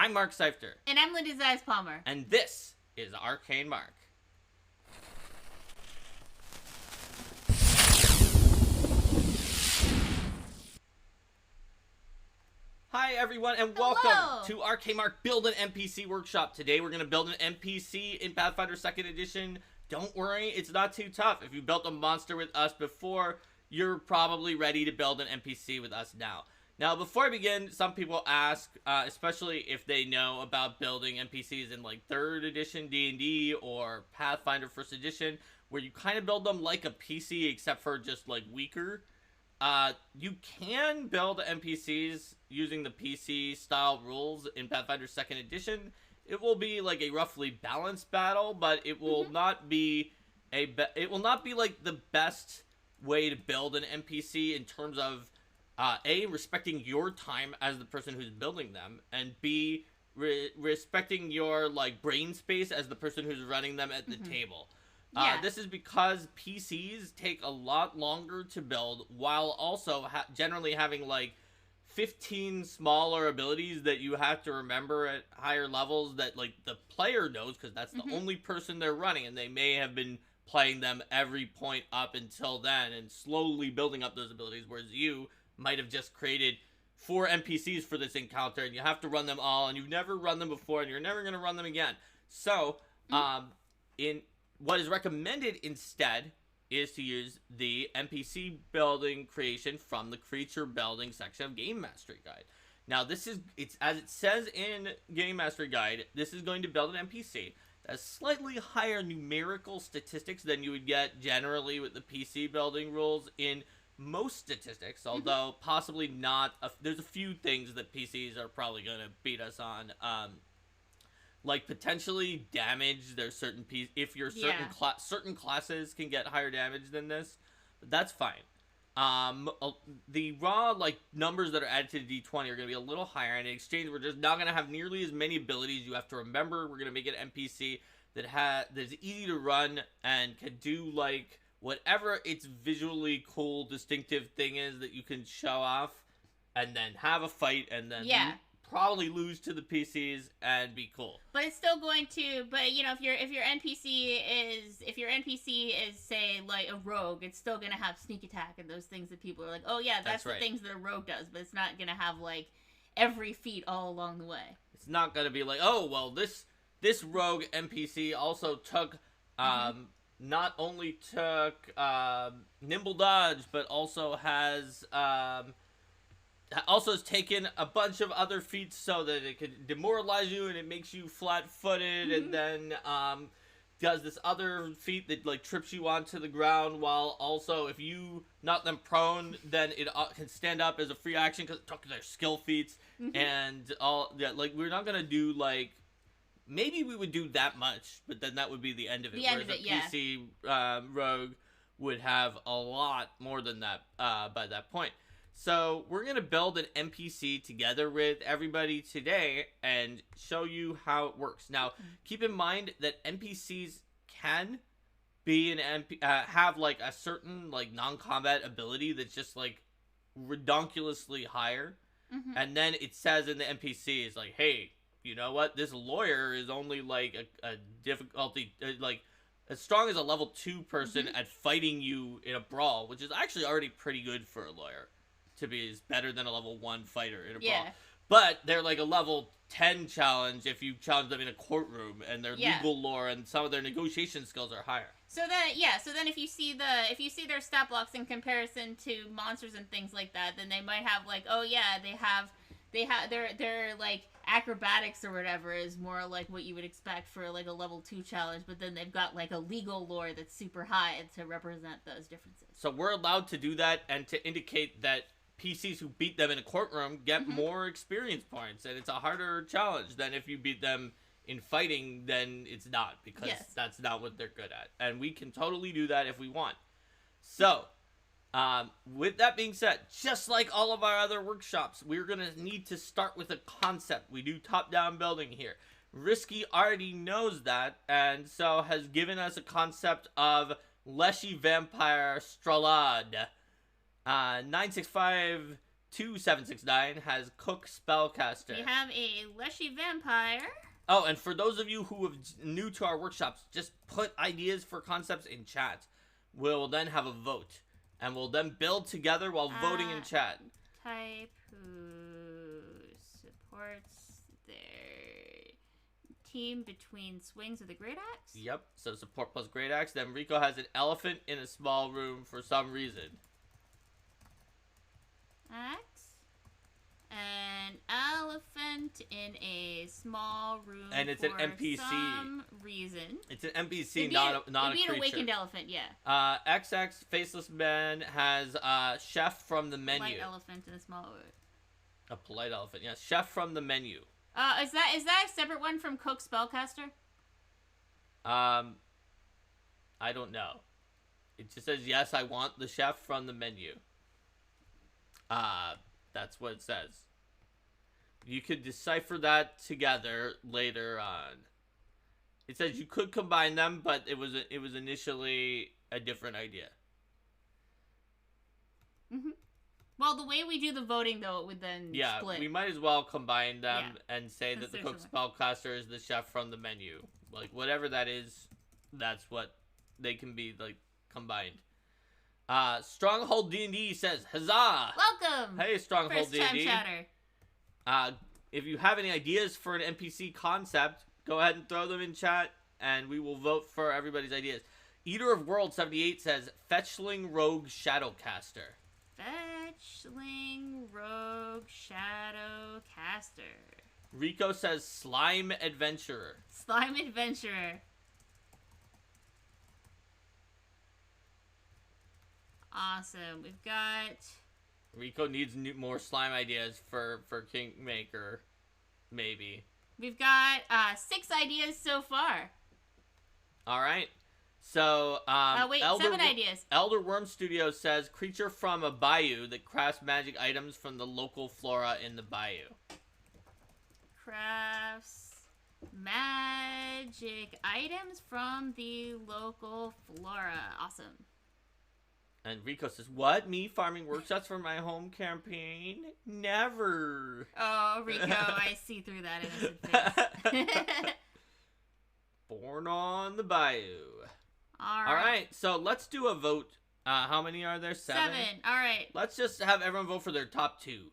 I'm Mark Seifter. And I'm Linda Zayas Palmer. And this is Arcane Mark. Hi everyone and welcome to Arcane Mark Build an NPC Workshop. Today we're going to build an NPC in Pathfinder 2nd Edition. Don't worry, it's not too tough. If you built a monster with us before, you're probably ready to build an NPC with us now. Now, before I begin, some people ask, especially if they know about building NPCs in like 3rd edition D&D or Pathfinder 1st edition, where you kind of build them like a PC except for just like weaker. You can build NPCs using the PC style rules in Pathfinder 2nd edition. It will be like a roughly balanced battle, but it will not be it will not be like the best way to build an NPC in terms of A, respecting your time as the person who's building them, and B, respecting your like brain space as the person who's running them at the table. This is because PCs take a lot longer to build, while also generally having like 15 smaller abilities that you have to remember at higher levels that like the player knows, because that's the only person they're running, and they may have been playing them every point up until then and slowly building up those abilities, whereas you might have just created 4 NPCs for this encounter and you have to run them all, and you've never run them before and you're never going to run them again. So in what is recommended instead is to use the NPC building creation from the creature building section of Game Mastery Guide. Now it's as it says in Game Mastery Guide, this is going to build an NPC that has slightly higher numerical statistics than you would get generally with the PC building rules in most statistics, although possibly not. There's a few things that PCs are probably going to beat us on. Like potentially damage. There's certain if you're certain classes can get higher damage than this, but that's fine. The raw like numbers that are added to the D20 are going to be a little higher, and in exchange we're just not going to have nearly as many abilities. You have to remember we're going to make an NPC that's easy to run and can do like whatever its visually cool distinctive thing is that you can show off, and then have a fight, and then probably lose to the PCs and be cool. But it's still going to. But you know, if your NPC is say like a rogue, it's still gonna have sneak attack and those things that people are like, oh yeah, that's the things that a rogue does. But it's not gonna have like every feat all along the way. It's not gonna be like, oh well, this rogue NPC also took not only took nimble dodge, but also has taken a bunch of other feats so that it can demoralize you and it makes you flat-footed, and then does this other feat that like trips you onto the ground, while also if you knock them prone, then it can stand up as a free action because it took their skill feats and all. Yeah, like we're not gonna do like. Maybe we would do that much, but then that would be the end of it. Whereas a PC rogue would have a lot more than that by that point. So we're going to build an NPC together with everybody today and show you how it works. Now, keep in mind that NPCs can be have like a certain like non-combat ability that's just like redonkulously higher. And then it says in the NPC is like, hey, you know what? This lawyer is only like a difficulty, like as strong as a level 2 person at fighting you in a brawl, which is actually already pretty good for a lawyer to be. Is better than a level 1 fighter in a brawl. But they're like a level 10 challenge if you challenge them in a courtroom, and their legal lore and some of their negotiation skills are higher. So then if you see their stat blocks in comparison to monsters and things like that, then they might have like, oh yeah, their like acrobatics or whatever is more like what you would expect for like a level 2 challenge, but then they've got like a legal lore that's super high to represent those differences. So we're allowed to do that and to indicate that PCs who beat them in a courtroom get more experience points, and it's a harder challenge than if you beat them in fighting. Then it's not, because that's not what they're good at, and we can totally do that if we want. So with that being said, just like all of our other workshops, we're going to need to start with a concept. We do top-down building here. Risky already knows that, and so has given us a concept of Leshy Vampire Stralad. 965 2769 has cook spellcaster. We have a Leshy vampire. Oh, and for those of you who are new to our workshops, just put ideas for concepts in chat. We'll then have a vote, and we'll then build together while voting in chat. Type who supports their team between swings of the great axe. Yep, so support plus great axe. Then Rico has an elephant in a small room for some reason. Axe. An elephant in a small room. And it's for an NPC. Some reason. It's an NPC, not a creature. It'd be an awakened elephant, yeah. XX Faceless Man has Chef from the menu. Polite elephant in a small. A polite elephant, yes. Chef from the menu. Is that a separate one from Cook Spellcaster? I don't know. It just says, yes, I want the chef from the menu. That's what it says. You could decipher that together later on. It says you could combine them, but it was initially a different idea. Mm-hmm. Well, the way we do the voting, though, it would then split. We might as well combine them and say that the cook spellcaster is the chef from the menu. Like, whatever that is, that's what they can be, like, combined. Stronghold D&D says, huzzah! Welcome! Hey, Stronghold D&D. First time chatter. If you have any ideas for an NPC concept, go ahead and throw them in chat, and we will vote for everybody's ideas. Eater of World 78 says, Fetchling Rogue Shadowcaster. Fetchling Rogue Shadowcaster. Rico says, Slime Adventurer. Slime Adventurer. Awesome. We've got... Rico needs more slime ideas for Kingmaker, maybe. We've got 6 ideas so far. All right. So, wait, 7 ideas. Elder Worm Studio says, creature from a bayou that crafts magic items from the local flora in the bayou. Crafts magic items from the local flora. Awesome. And Rico says, what? Me farming workshops for my home campaign? Never. Oh, Rico, I see through that innocent face. Born on the bayou. All right, so let's do a vote. How many are there? 7? All right. Let's just have everyone vote for their top 2.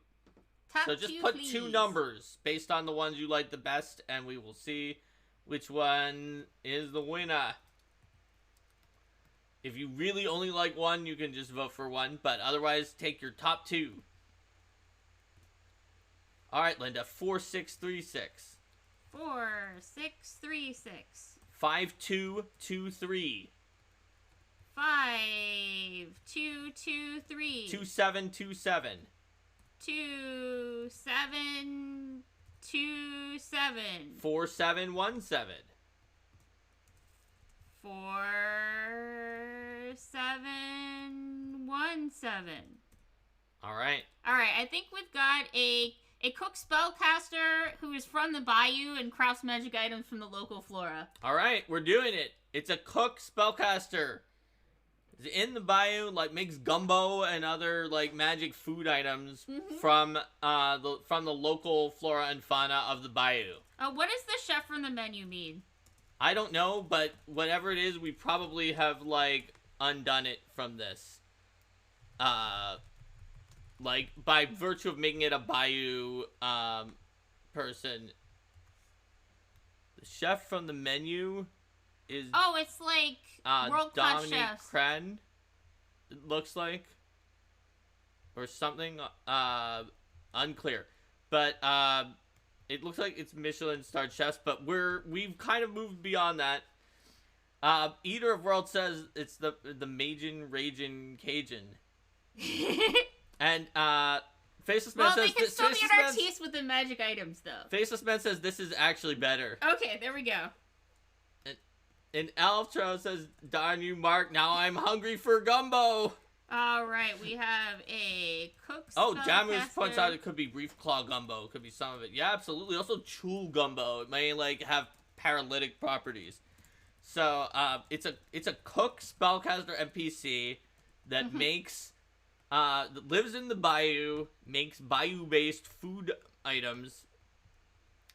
So just put please. 2 numbers based on the ones you like the best, and we will see which one is the winner. If you really only like one, you can just vote for one, but otherwise, take your top 2. All right, Linda, 4636. 4636. 5223. 5223. 2727. 2727. 4717. 4717. All right. I think we've got a cook spellcaster who is from the bayou and crafts magic items from the local flora. All right, we're doing it. It's a cook spellcaster. It's in the bayou, like makes gumbo and other like magic food items from the local flora and fauna of the bayou. What does the chef from the menu mean? I don't know, but whatever it is, we probably have, like, undone it from this. Like, by virtue of making it a bayou, person. The chef from the menu is... Oh, it's like world-class chefs. Kren, it looks like. Or something, unclear. But, it looks like it's Michelin-starred chefs, but we've kind of moved beyond that. Eater of World says it's the Majin Ragin Cajun. And Faceless Man says... Well, they can still be an artiste with the magic items, though. Faceless Man says this is actually better. Okay, there we go. And Alftro says, darn you, Mark, now I'm hungry for gumbo. All right, we have a cook Jamus points out it could be Brief Claw Gumbo. It could be some of it. Yeah, absolutely. Also, Chul Gumbo. It may, like, have paralytic properties. So, it's a cook spellcaster NPC that makes that lives in the bayou, makes bayou-based food items,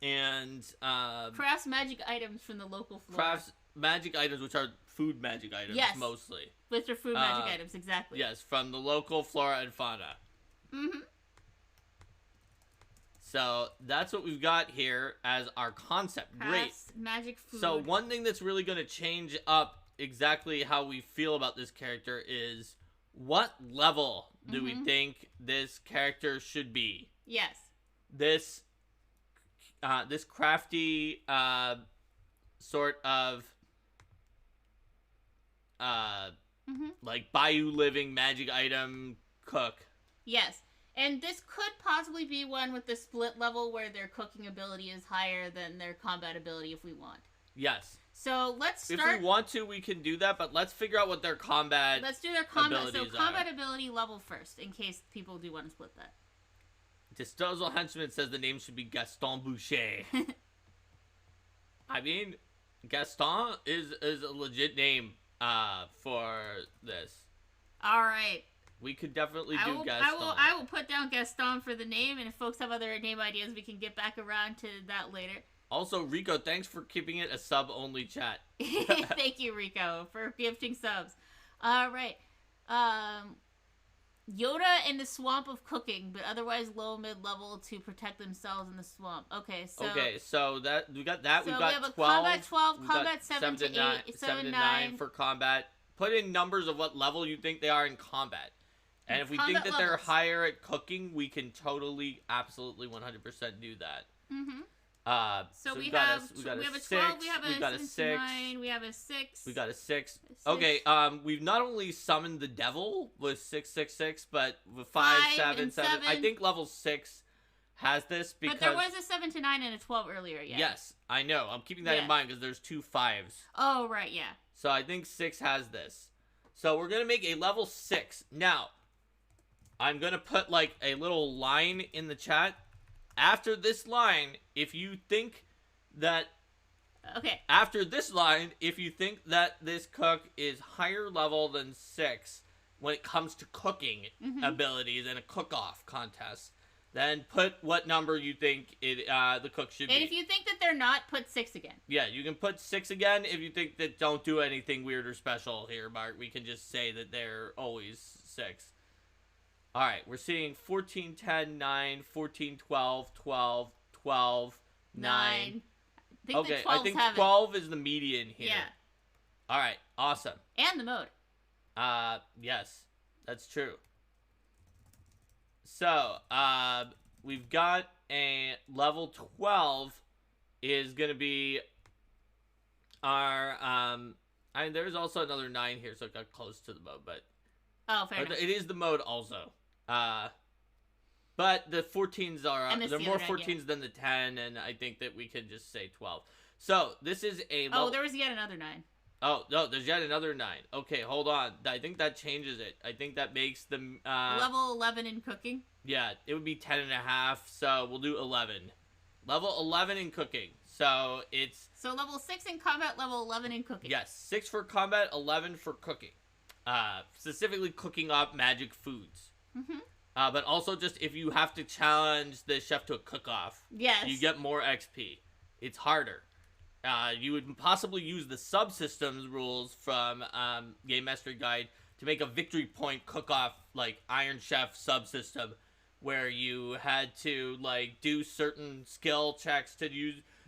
and crafts magic items from the local flora. Crafts magic items, which are food magic items, mostly. Which are food magic items, exactly. Yes, from the local flora and fauna. Mm-hmm. So that's what we've got here as our concept. Crafts, Great. magic food. So one thing that's really going to change up exactly how we feel about this character is what level do we think this character should be? Yes. This crafty sort of like bayou living magic item cook. Yes. And this could possibly be one with the split level where their cooking ability is higher than their combat ability if we want. Yes. So let's start. If we want to, we can do that, but let's figure out what their combat Let's do their combat. So abilities combat are. ability level first, in case people do want to split that. Disposal Henchman says the name should be Gaston Boucher. I mean, Gaston is a legit name for this. All right. We could definitely do Gaston. I will put down Gaston for the name, and if folks have other name ideas, we can get back around to that later. Also, Rico, thanks for keeping it a sub-only chat. Thank you, Rico, for gifting subs. All right. Yoda in the swamp of cooking, but otherwise low mid-level to protect themselves in the swamp. Okay, so that we got that. So we got we have a 12. combat 12, we combat got 7 to 8, 7 to 9 for combat. Put in numbers of what level you think they are in combat. And if we think that they're higher at cooking, we can totally, absolutely 100% do that. Mm-hmm. So we have a 12, we have a 6, 9, we have a 6. We got a 6. Okay, we've not only summoned the devil with 666, but with 5, 7, 7. I think level 6 has this because... But there was a 7 to 9 and a 12 earlier, yeah. Yes, I know. I'm keeping that in mind because there's 2 5s. Oh, right, yeah. So I think 6 has this. So we're going to make a level 6. Now, I'm going to put like a little line in the chat. After this line, if you think that... Okay. After this line, if you think that this cook is higher level than 6 when it comes to cooking abilities in a cook-off contest, then put what number you think the cook should be. And if you think that they're not, put 6 again. Yeah, you can put 6 again if you think that don't do anything weird or special here, Mark. We can just say that they're always 6. Alright, we're seeing 14, 10, 9, 14, 12, 12, 12, 9. Okay, I think 12 is the median here. Yeah. Alright, awesome. And the mode. Yes, that's true. So, we've got a level 12 is going to be our, I mean, there's also another 9 here, so it got close to the mode, but... Oh, fair enough. It is the mode also. But the 14s are, there are more 14s than the 10, and I think that we can just say 12. So, this is a... Oh, there was yet another 9. Oh, no, there's yet another 9. Okay, hold on. I think that changes it. I think that makes them... level 11 in cooking? Yeah, it would be 10.5, so we'll do 11. Level 11 in cooking. So, it's... So, level 6 in combat, level 11 in cooking. Yes, 6 for combat, 11 for cooking. Specifically cooking up magic foods. Mm-hmm. But also just if you have to challenge the chef to a cook-off, yes, you get more XP. It's harder. You would possibly use the subsystems rules from Game Mastery Guide to make a victory point cook-off, like Iron Chef subsystem, where you had to like do certain skill checks to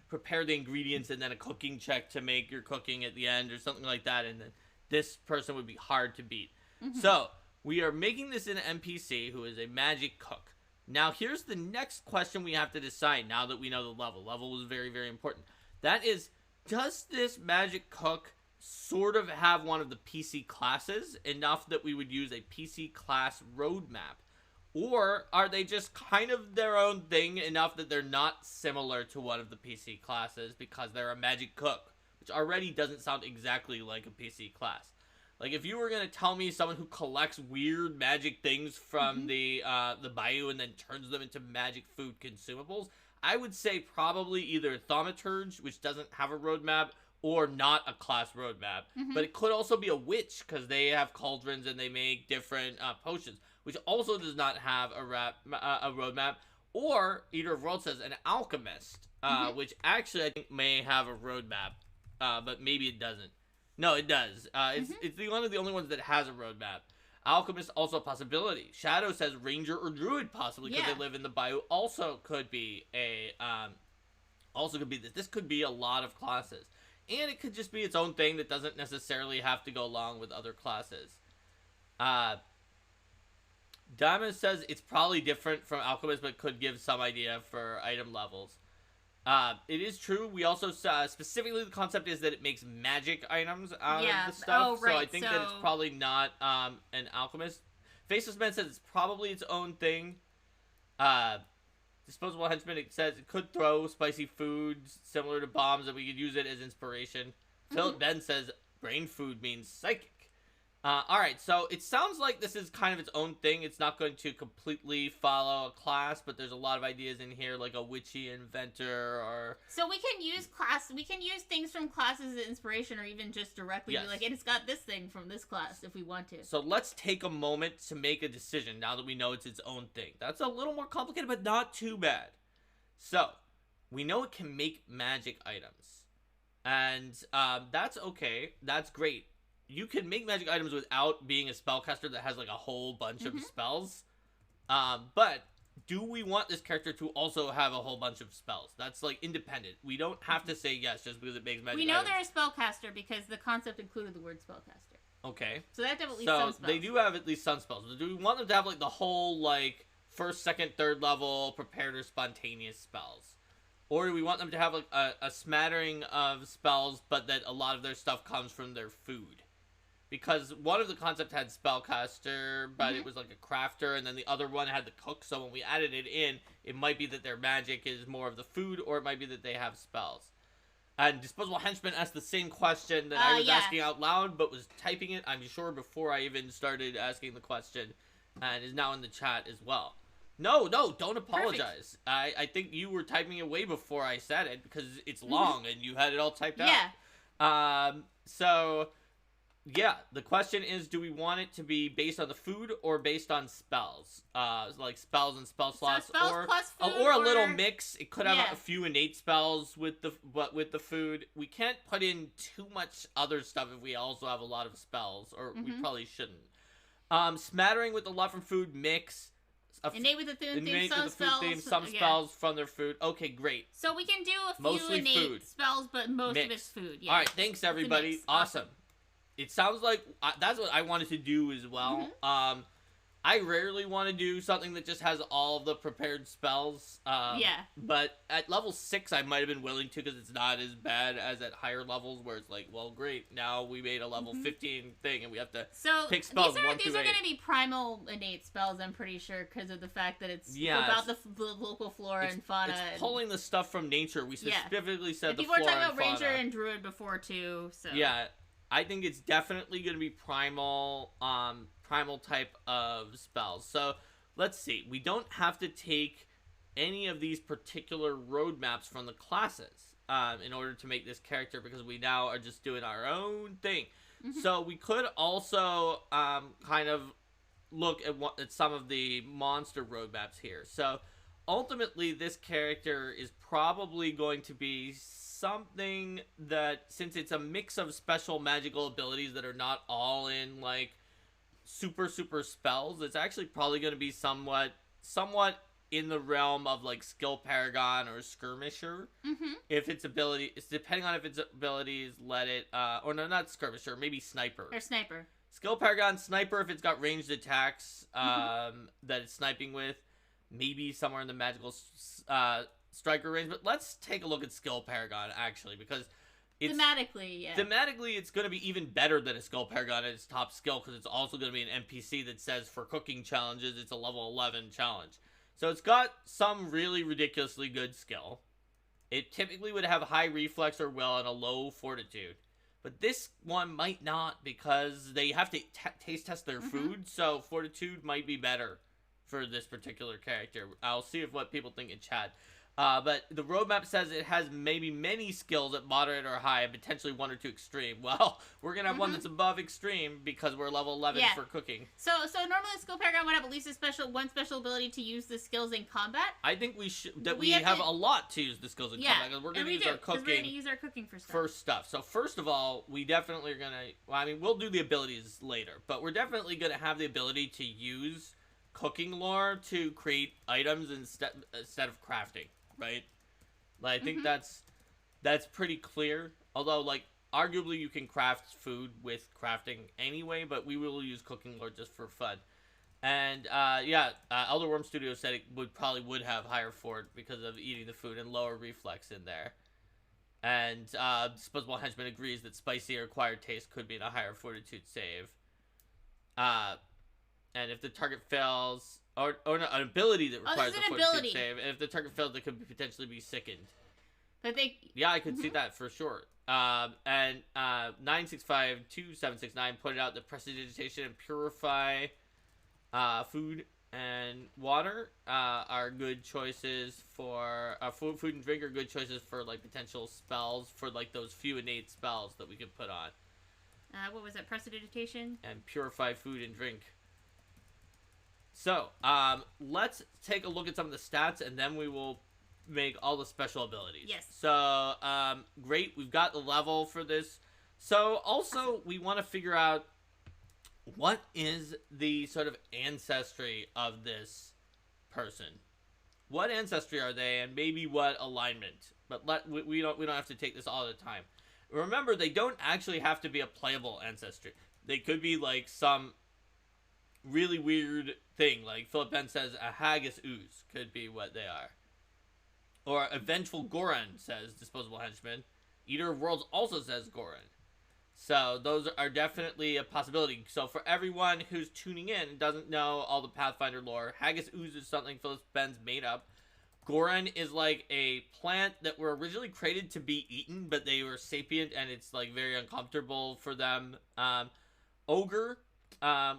prepare the ingredients, and then a cooking check to make your cooking at the end, or something like that, and then this person would be hard to beat. Mm-hmm. So, we are making this an NPC who is a magic cook. Now, here's the next question we have to decide now that we know the level. Level was very, very important. That is, does this magic cook sort of have one of the PC classes enough that we would use a PC class roadmap? Or are they just kind of their own thing enough that they're not similar to one of the PC classes because they're a magic cook, which already doesn't sound exactly like a PC class. Like, if you were going to tell me someone who collects weird magic things from the bayou and then turns them into magic food consumables, I would say probably either Thaumaturge, which doesn't have a roadmap, or not a class roadmap. But it could also be a witch, because they have cauldrons and they make different potions. which also does not have a roadmap. Or Eater of Worlds says an alchemist, which actually I think may have a roadmap, but maybe it doesn't. No, it does. It's one of the only ones that has a roadmap. Alchemist also a possibility. Shadow says ranger or druid possibly because they live in the bayou. Also could be this. This could be a lot of classes, and it could just be its own thing that doesn't necessarily have to go along with other classes. Diamond says it's probably different from Alchemist, but could give some idea for item levels. It is true. We also specifically the concept is that it makes magic items out of the stuff. Oh, right. So I think that it's probably not an Alchemist. Faceless Man says it's probably its own thing. Disposable Henchman, it says it could throw spicy foods similar to bombs, and we could use it as inspiration. Philip Ben says brain food means psychic. Alright, so it sounds like this is kind of its own thing. It's not going to completely follow a class, but there's a lot of ideas in here, like a witchy inventor, or... So we can use things from classes as inspiration, or even just directly be like, it's got this thing from this class, if we want to. So let's take a moment to make a decision, now that we know it's its own thing. That's a little more complicated, but not too bad. So, we know it can make magic items. And, that's okay. That's great. You can make magic items without being a spellcaster that has like a whole bunch of spells. But do we want this character to also have a whole bunch of spells? That's like independent. We don't have to say yes just because it makes magic items. We know they're a spellcaster because the concept included the word spellcaster. Okay. So they have to have at least some spells. They do have at least some spells. Do we want them to have like the whole like first, second, third level prepared or spontaneous spells? Or do we want them to have like a smattering of spells, but that a lot of their stuff comes from their food? Because one of the concepts had spellcaster, but it was like a crafter, and then the other one had the cook, so when we added it in, it might be that their magic is more of the food, or it might be that they have spells. And Disposable Henchman asked the same question that I was asking out loud, but was typing it, I'm sure, before I even started asking the question, and is now in the chat as well. No, don't apologize. I think you were typing it way before I said it, because it's long, and you had it all typed out. Yeah, the question is, do we want it to be based on the food or based on spells? Like spells and spell slots, or a little mix. It could have a few innate spells with the food. We can't put in too much other stuff if we also have a lot of spells, or we probably shouldn't. Smattering with a lot from food, mix. Innate with the food theme, some spells from their food. Okay, great. So we can do a few mostly innate spells, but most of it's food. Yeah. All right, thanks everybody. Awesome. It sounds like that's what I wanted to do as well. I rarely want to do something that just has all of the prepared spells. But at level 6, I might have been willing to because it's not as bad as at higher levels where it's like, well, great, now we made a level 15 thing and we have to pick spells. These are going to be primal innate spells, I'm pretty sure, because of the fact that it's about the local flora and fauna. It's pulling the stuff from nature. We specifically said the flora and fauna. People were talking about Ranger and Druid before, too. So. Yeah. I think it's definitely going to be primal type of spells. So, let's see. We don't have to take any of these particular roadmaps from the classes in order to make this character, because we now are just doing our own thing. So, we could also kind of look at some of the monster roadmaps here. So, ultimately, this character is probably going to be something that, since it's a mix of special magical abilities that are not all in like super spells, it's actually probably going to be somewhat in the realm of like skill paragon or skirmisher. If its ability, it's depending on if its abilities let it or no, not skirmisher, maybe sniper or sniper. Skill paragon, sniper if it's got ranged attacks that it's sniping with, maybe somewhere in the magical striker range. But let's take a look at skill paragon actually, because it's thematically it's going to be even better than a skill paragon at its top skill, because it's also going to be an NPC that says for cooking challenges it's a level 11 challenge. So it's got some really ridiculously good skill. It typically would have high reflex or will and a low fortitude, but this one might not, because they have to taste test their food, so fortitude might be better for this particular character. I'll see what people think in chat. But the roadmap says it has maybe many skills at moderate or high, and potentially 1 or 2 extreme. Well, we're gonna have one that's above extreme because we're level 11 for cooking. So normally the skill paragon would have at least one special ability to use the skills in combat. I think we have a lot to use the skills in combat because we're gonna use our cooking. We're gonna use our cooking for stuff. So first of all, we definitely are gonna. Well, I mean, we'll do the abilities later, but we're definitely gonna have the ability to use cooking lore to create items instead of crafting. Right, like I think that's pretty clear. Although, like, arguably you can craft food with crafting anyway, but we will use cooking lore just for fun. And Elder Worm Studio said it would have higher fort because of eating the food and lower reflex in there. And Disposable Henchman agrees that spicy or acquired taste could be in a higher fortitude save. And if the target fails. Or no, an ability that requires a fortitude save. And if the target fails, it could potentially be sickened. But I could see that for sure. And 9652769 pointed out that prestidigitation and purify food and water are good choices for food and drink are good choices for like potential spells for like those few innate spells that we could put on. What was it? Prestidigitation and purify food and drink. So, let's take a look at some of the stats, and then we will make all the special abilities. Yes. So, great. We've got the level for this. So, also, we want to figure out what is the sort of ancestry of this person. What ancestry are they, and maybe what alignment? But we don't have to take this all the time. Remember, they don't actually have to be a playable ancestry. They could be, like, some really weird thing, like Philip Ben says a haggis ooze could be what they are. Or a vengeful Goron, says Disposable Henchman. Eater of Worlds also says Goron. So those are definitely a possibility. So for everyone who's tuning in and doesn't know all the Pathfinder lore, haggis ooze is something Philip Ben's made up. Goron is like a plant that were originally created to be eaten, but they were sapient and it's like very uncomfortable for them. Ogre.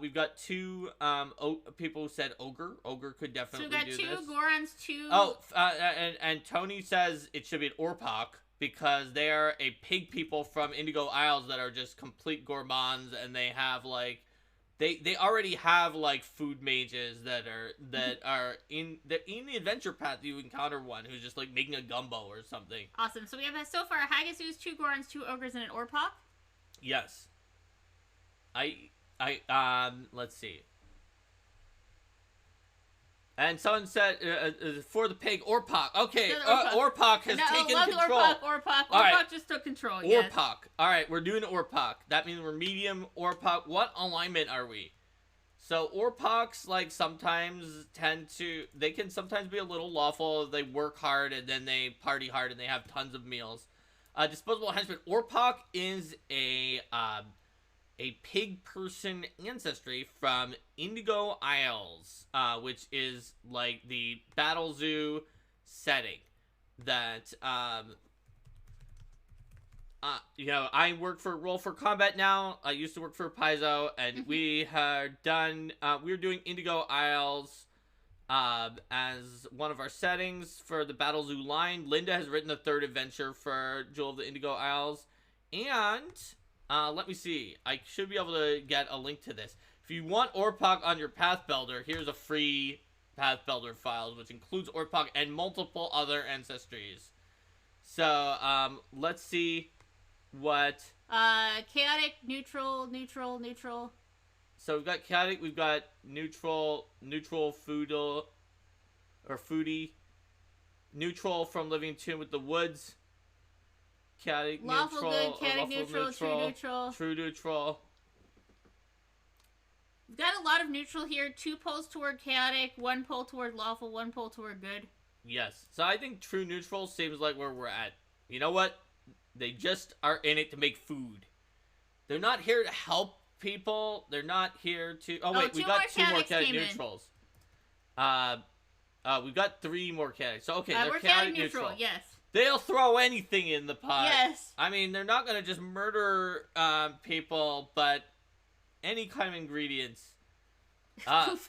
We've got 2 people who said ogre. Ogre could definitely do this. So we got 2 Gorons, 2... Oh, and Tony says it should be an orpok because they are a pig people from Indigo Isles that are just complete gourmands, and they have like they already have like food mages that are in the adventure path. You encounter one who's just like making a gumbo or something. Awesome. So we have so far a haggis ooze, 2 Gorons, 2 ogres, and an orpok. Yes. Let's see. And someone said, for the pig, orpok. Okay, orpok has taken control. Orpok right. Just took control, yes. Orpok. Alright, we're doing orpok. That means we're medium orpok. What alignment are we? So, orpoks, like, sometimes they can sometimes be a little lawful. They work hard, and then they party hard, and they have tons of meals. Disposable Henchman. Orpok is a pig person ancestry from Indigo Isles, which is like the Battle Zoo setting that, I work for Roll for Combat now. I used to work for Paizo, and we we're doing Indigo Isles, as one of our settings for the Battle Zoo line. Linda has written the 3rd adventure for Jewel of the Indigo Isles, and... let me see. I should be able to get a link to this. If you want Orpok on your Path Builder, here's a free Path Builder file, which includes Orpok and multiple other ancestries. So, let's see what... chaotic, neutral. So we've got chaotic, we've got neutral foodal, or foodie. Neutral from Living Tomb with the Woods. Chaotic, lawful neutral, good, chaotic, neutral, true neutral. We've got a lot of neutral here. 2 poles toward chaotic, 1 pole toward lawful, 1 pole toward good. Yes. So I think true neutral seems like where we're at. You know what? They just are in it to make food. They're not here to help people. They're not here to... Oh, wait. We got 2 more chaotic neutrals. We've got 3 more chaotic. So, okay, they're chaotic neutral. Yes. They'll throw anything in the pot. Yes. I mean, they're not going to just murder people, but any kind of ingredients.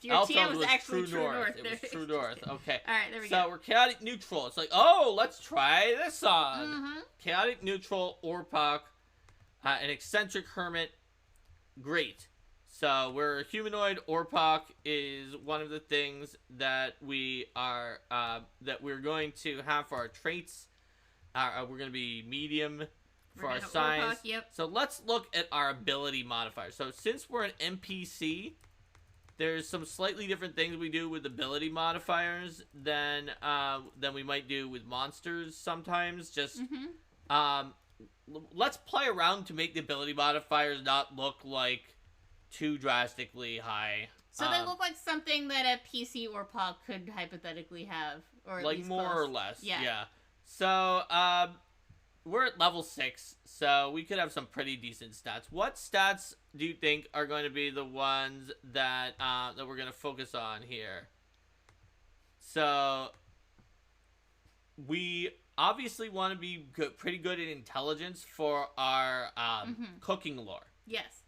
Your TM was actually true north. It was true north. Okay. All right, there we go. So we're chaotic neutral. It's like, oh, let's try this on. Chaotic neutral, orpok, an eccentric hermit. Great. So we're humanoid. Orpok is one of the things that we're going to have for our traits. We're going to be medium for our size. Orpok, yep. So let's look at our ability modifiers. So since we're an NPC, there's some slightly different things we do with ability modifiers than we might do with monsters sometimes. Just let's play around to make the ability modifiers not look like too drastically high. So they look like something that a PC or POG could hypothetically have, or at like least more close. or less. Yeah. So we're at level 6, so we could have some pretty decent stats. What stats do you think are going to be the ones that that we're going to focus on here? So we obviously want to be pretty good at intelligence for our cooking lore. Yes.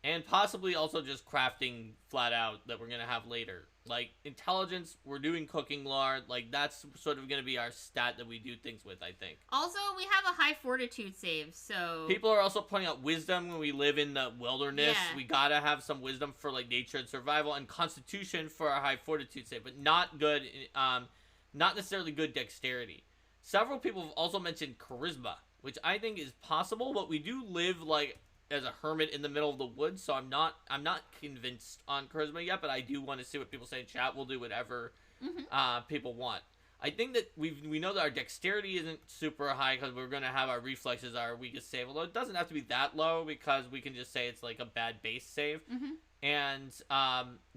And possibly also just crafting flat out that we're going to have later. Like, intelligence, we're doing cooking lore. Like, that's sort of going to be our stat that we do things with, I think. Also, we have a high fortitude save, so... People are also pointing out wisdom when we live in the wilderness. Yeah. We gotta have some wisdom for, like, nature and survival. And constitution for our high fortitude save. But not good, not necessarily good dexterity. Several people have also mentioned charisma, which I think is possible. But we do live, like, as a hermit in the middle of the woods, so I'm not convinced on charisma yet, but I do want to see what people say in chat. We'll do whatever people want. I think that we know that our dexterity isn't super high because we're going to have our reflexes our weakest save, although it doesn't have to be that low because we can just say it's like a bad base save. And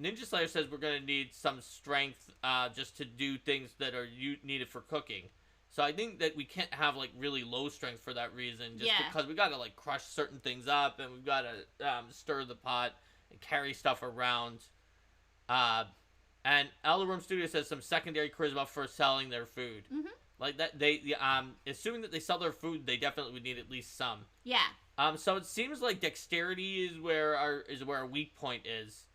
Ninja Slayer says we're going to need some strength just to do things that are needed for cooking. So I think that we can't have, like, really low strength for that reason, just because we gotta, like, crush certain things up, and we've gotta stir the pot and carry stuff around. And Elder Worm Studio says some secondary charisma for selling their food. Like, that assuming that they sell their food, they definitely would need at least some. Yeah. So it seems like dexterity is where our weak point is.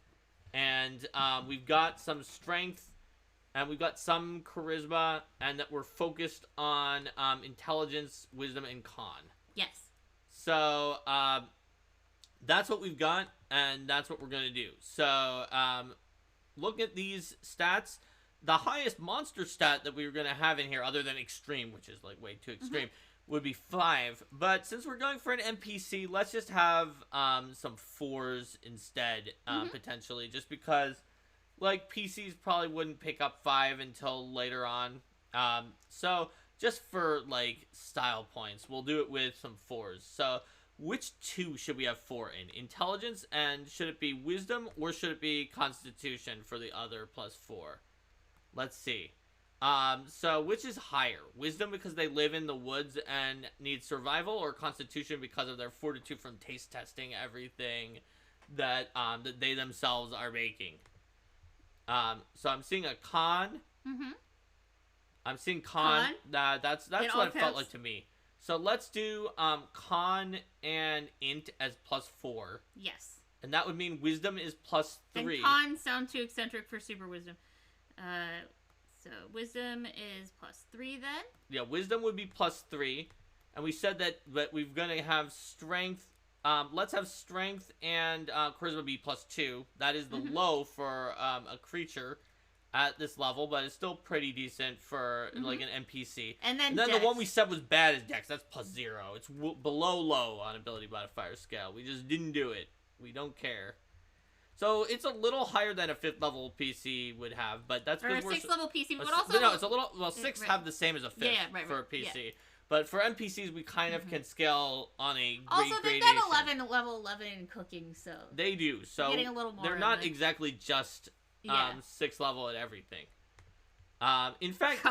And we've got some strength. And we've got some charisma, and that we're focused on intelligence, wisdom, and con. Yes. So that's what we've got, and that's what we're going to do. So look at these stats. The highest monster stat that we were going to have in here, other than extreme, which is like way too extreme, would be 5. But since we're going for an NPC, let's just have some 4s instead, potentially, just because... Like, PCs probably wouldn't pick up 5 until later on. So, just for, like, style points, we'll do it with some 4s. So, which 2 should we have 4 in? Intelligence, and should it be wisdom, or should it be constitution for the other plus 4? Let's see. So, which is higher? Wisdom because they live in the woods and need survival, or constitution because of their fortitude from taste testing everything that they themselves are making? So I'm seeing a con. I'm seeing con. That's what it felt like to me. So let's do con and int as plus 4. Yes. And that would mean wisdom is plus 3. And con sound too eccentric for super wisdom. So wisdom is plus 3 then? Yeah, wisdom would be plus 3. And we said that we're going to have strength. Let's have strength and charisma be plus 2. That is the low for a creature at this level, but it's still pretty decent for like an NPC. And then the one we said was bad is Dex. That's plus 0. It's below low on ability modifier scale. We just didn't do it. We don't care. So it's a little higher than a 5th level PC would have, but that's because we're 6th level PC, but also no, it's a little 6 have the same as a 5th for a PC. Yeah. But for NPCs, we kind of can scale on a also, they've got level 11 in cooking, so... They do, so getting a little more they're not exactly just 6th level at everything. In fact,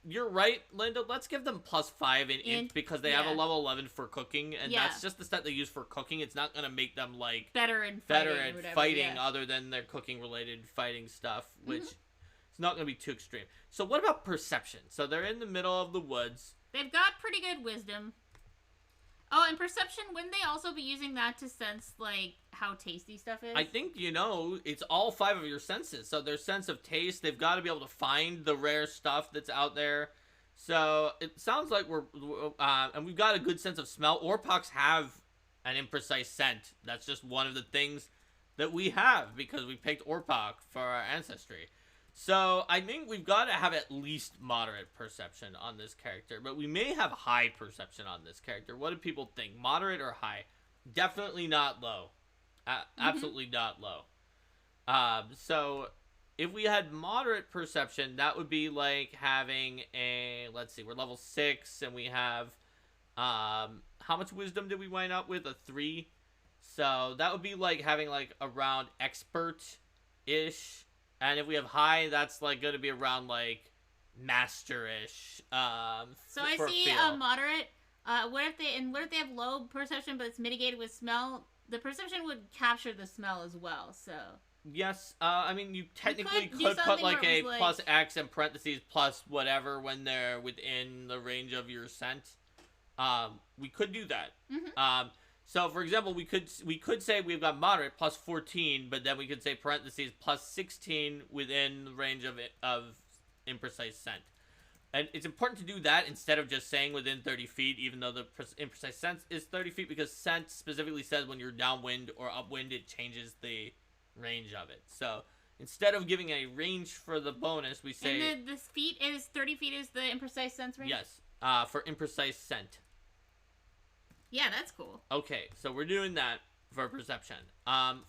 you're right, Linda. Let's give them plus 5 in int because they have a level 11 for cooking, and that's just the stat they use for cooking. It's not going to make them, like... better at fighting other than their cooking-related fighting stuff, which... It's not going to be too extreme. So what about perception? So they're in the middle of the woods. They've got pretty good wisdom. Oh, and perception, wouldn't they also be using that to sense, like, how tasty stuff is? I think, it's all 5 of your senses. So their sense of taste, they've got to be able to find the rare stuff that's out there. So it sounds like and we've got a good sense of smell. Orpoks have an imprecise scent. That's just one of the things that we have because we picked Orpok for our ancestry. So I think we've got to have at least moderate perception on this character, but we may have high perception on this character. What do people think? Moderate or high? Definitely not low. Absolutely not low. So if we had moderate perception, that would be like having let's see, we're level 6 and we have, how much wisdom did we wind up with? A 3. So that would be like having like around expert-ish. And if we have high, that's like going to be around like master-ish. So I see a moderate. What if they have low perception, but it's mitigated with smell? The perception would capture the smell as well. So yes, I mean you technically could put like a plus X and parentheses plus whatever when they're within the range of your scent. We could do that. Mm-hmm. So, for example, we could say we've got moderate plus 14, but then we could say parentheses plus 16 within the range of imprecise scent. And it's important to do that instead of just saying within 30 feet, even though the imprecise scent is 30 feet, because scent specifically says when you're downwind or upwind, it changes the range of it. So, instead of giving a range for the bonus, we say... And the feet is 30 feet is the imprecise sense range? Yes, for imprecise scent. Yeah, that's cool. Okay, so we're doing that for perception.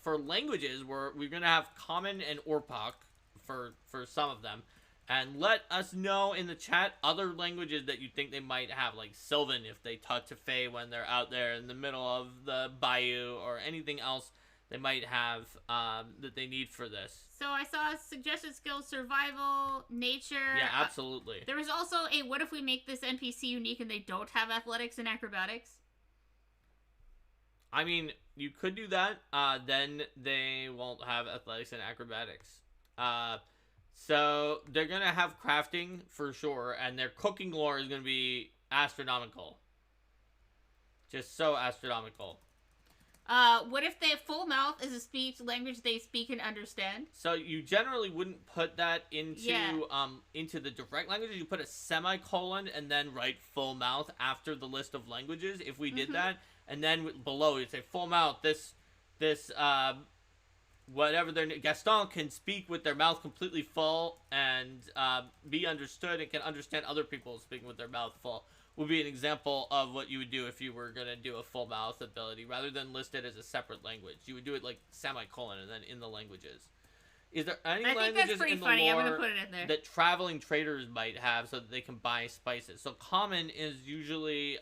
For languages, we're gonna have common and orpok for some of them, and let us know in the chat other languages that you think they might have, like Sylvan if they talk to Fae when they're out there in the middle of the bayou, or anything else they might have that they need for this. So I saw suggested skills: survival, nature. Yeah, absolutely. There was also a what if we make this NPC unique and they don't have athletics and acrobatics? I mean, you could do that. Then they won't have athletics and acrobatics. So they're going to have crafting for sure. And their cooking lore is going to be astronomical. Just so astronomical. What if they full mouth is a speech language they speak and understand? So you generally wouldn't put that into the direct languages. You put a semicolon and then write full mouth after the list of languages. If we did that. And then below, you'd say, full mouth, whatever their Gaston can speak with their mouth completely full and be understood and can understand other people speaking with their mouth full, would be an example of what you would do if you were going to do a full mouth ability, rather than list it as a separate language. You would do it like semicolon and then in the languages. Is there any languages in the lore I'm gonna put it in there. that traveling traders might have so that they can buy spices? So common is usually...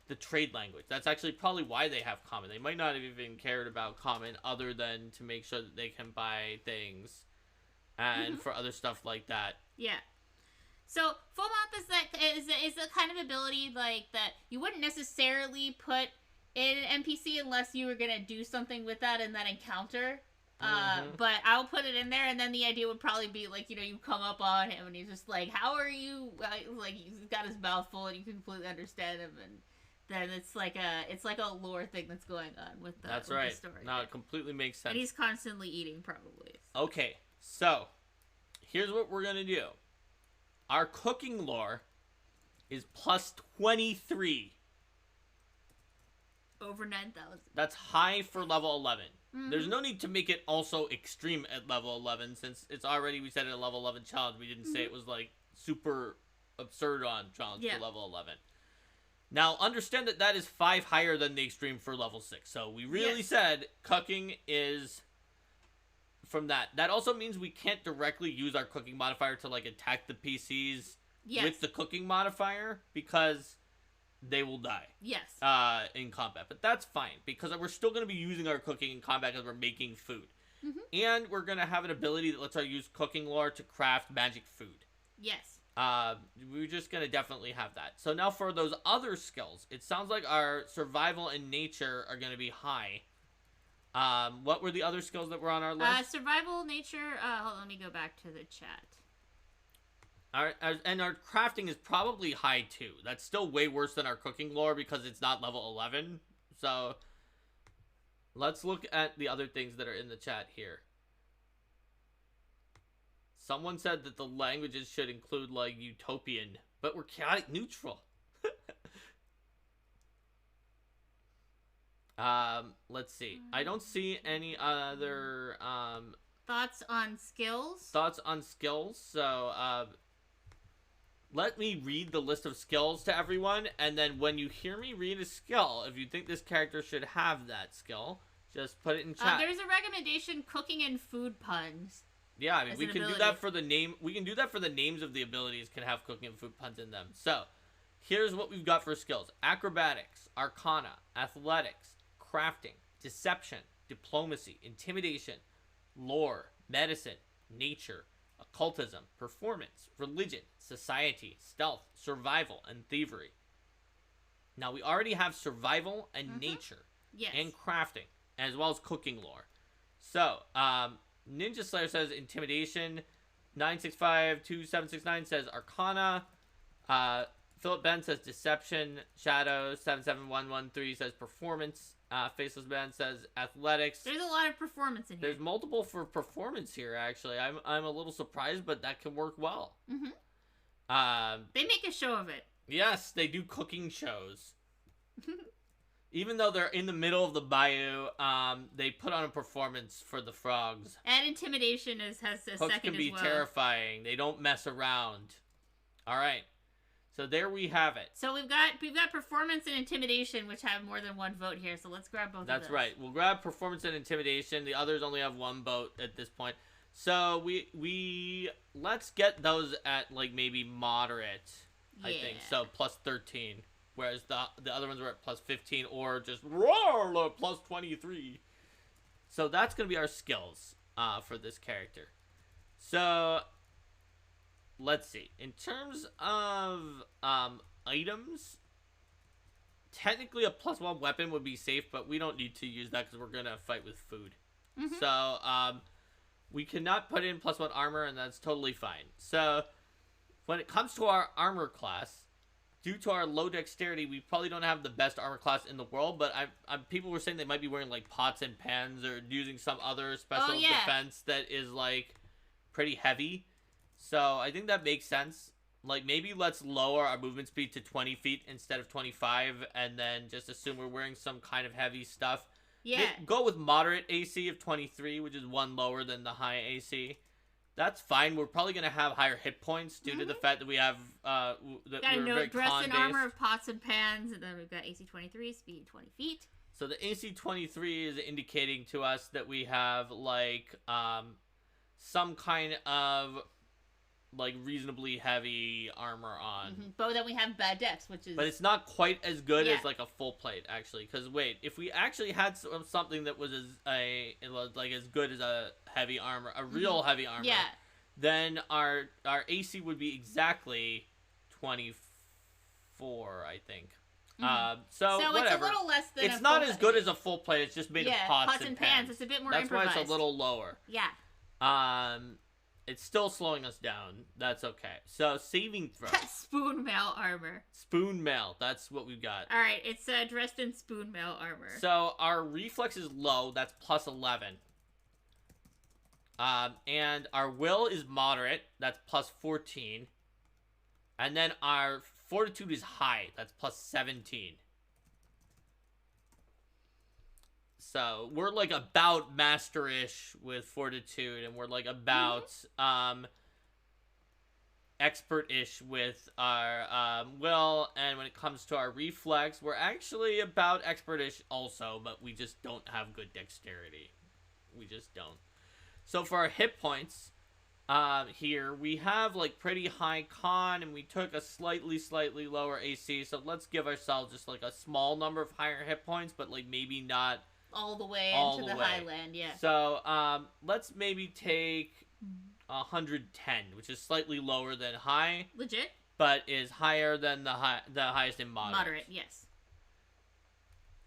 the trade language. That's actually probably why they have common. They might not have even cared about common other than to make sure that they can buy things and for other stuff like that. Yeah. So full mouth is the kind of ability like that you wouldn't necessarily put in an NPC unless you were gonna do something with that in that encounter. But I'll put it in there, and then the idea would probably be like, you come up on him and he's just like, how are you? Like he's got his mouth full and you can completely understand him, and then it's like a lore thing that's going on with the That's right. The story. No, it completely makes sense. And he's constantly eating, probably. Okay, so here's what we're gonna do. Our cooking lore is plus 23. Over 9,000. That's high for level 11. There's no need to make it also extreme at level 11, since it's already, we said it a level 11 challenge. We didn't say it was like super absurd on challenge for level 11. Now, understand that is 5 higher than the extreme for level 6. So, we really said cooking is from that. That also means we can't directly use our cooking modifier to, like, attack the PCs with the cooking modifier, because they will die. Yes. In combat. But that's fine, because we're still going to be using our cooking in combat because we're making food. And we're going to have an ability that lets us use cooking lore to craft magic food. Yes. We're just gonna definitely have that. So now for those other skills, it sounds like our survival and nature are gonna be high. What were the other skills that were on our list? Survival, nature, hold on, let me go back to the chat. And our crafting is probably high too. That's still way worse than our cooking lore because it's not level 11. So let's look at the other things that are in the chat here. Someone said that the languages should include like utopian, but we're chaotic neutral. Let's see. I don't see any other thoughts on skills. So let me read the list of skills to everyone, and then when you hear me read a skill, if you think this character should have that skill, just put it in chat. There's a recommendation: cooking and food puns. Yeah, I mean, we can do that for the name. We can do that for the names of the abilities. Can have cooking and food puns in them. So, here's what we've got for skills: acrobatics, arcana, athletics, crafting, deception, diplomacy, intimidation, lore, medicine, nature, occultism, performance, religion, society, stealth, survival, and thievery. Now, we already have survival and nature, and crafting, as well as cooking lore. So, Ninja Slayer says intimidation. 9652769 says arcana. Philip Ben says deception. Shadow 77113 says performance. Faceless Ben says athletics. There's a lot of performance in here. There's multiple for performance here. Actually, I'm a little surprised, but that can work well. They make a show of it. Yes, they do cooking shows. Even though they're in the middle of the bayou, they put on a performance for the frogs. And intimidation has a Hooks second can be as well. terrifying. They don't mess around. All right, so there we have it. So we've got performance and intimidation, which have more than one vote here. So let's grab both. That's of those. right. We'll grab performance and intimidation. The others only have one vote at this point. So we let's get those at like maybe moderate. Yeah. I think so. Plus 13. Whereas the other ones were at plus 15 or just roar plus 23. So that's going to be our skills for this character. So let's see. In terms of items, technically a +1 weapon would be safe, but we don't need to use that because we're going to fight with food. So we cannot put in +1 armor, and that's totally fine. So when it comes to our armor class, due to our low dexterity, we probably don't have the best armor class in the world, but people were saying they might be wearing, like, pots and pans or using some other special defense that is, like, pretty heavy. So I think that makes sense. Like, maybe let's lower our movement speed to 20 feet instead of 25, and then just assume we're wearing some kind of heavy stuff. Yeah. Go with moderate AC of 23, which is one lower than the high AC. That's fine. We're probably going to have higher hit points due to the fact that we have, that we're very dressed in armor of pots and pans, and then we've got AC 23, speed 20 feet. So the AC 23 is indicating to us that we have, like, some kind of, like, reasonably heavy armor on. But then we have bad dex, which is... But it's not quite as good as, like, a full plate, actually. Because, wait, if we actually had something that was as good as a heavy armor, a real heavy armor, then our AC would be exactly 24, I think. So whatever. It's a little less than it's not as good as a full plate. It's just made of pots and pans. It's a bit more That's improvised. why it's a little lower. Yeah. It's still slowing us down. That's okay. So, saving throw. Spoon mail armor. Spoon mail. That's what we've got. Alright, it's dressed in spoon mail armor. So, our reflex is low. That's plus 11. And our will is moderate. That's plus 14. And then our fortitude is high. That's plus 17. So, we're, like, about master-ish with fortitude, and we're, like, about, expert-ish with our, will, and when it comes to our reflex, we're actually about expert-ish also, but we just don't have good dexterity. We just don't. So, for our hit points, here, we have, like, pretty high con, and we took a slightly lower AC, so let's give ourselves just, like, a small number of higher hit points, but, like, maybe not all the way into the highland, yeah. So, let's maybe take 110, which is slightly lower than high. Legit. But is higher than the highest in moderate. Moderate, yes.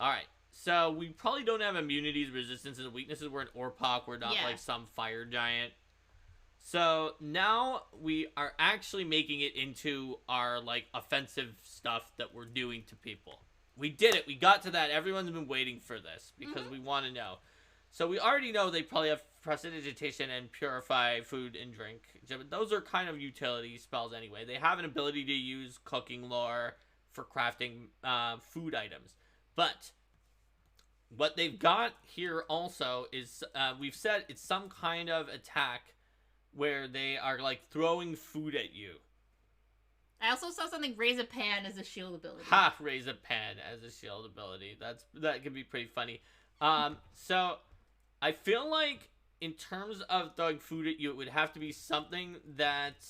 Alright, so we probably don't have immunities, resistances, and weaknesses. We're an orpok. We're not like some fire giant. So now we are actually making it into our like offensive stuff that we're doing to people. We did it. We got to that. Everyone's been waiting for this because we want to know. So we already know they probably have prestidigitation and purify food and drink. But those are kind of utility spells anyway. They have an ability to use cooking lore for crafting food items. But what they've got here also is we've said it's some kind of attack where they are like throwing food at you. I also saw something raise a pan as a shield ability. Ha! Raise a pan as a shield ability. That could be pretty funny. So I feel like in terms of throwing food at you, it would have to be something that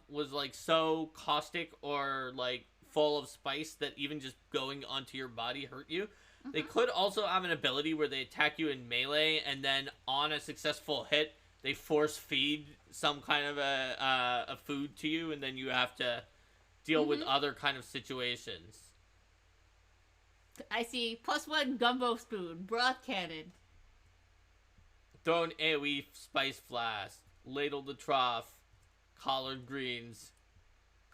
was like so caustic or like full of spice that even just going onto your body hurt you. They could also have an ability where they attack you in melee, and then on a successful hit, they force feed some kind of a food to you, and then you have to deal with other kind of situations. I see +1 gumbo spoon, broth cannon. Throw an AoE spice flask, ladle the trough, collard greens,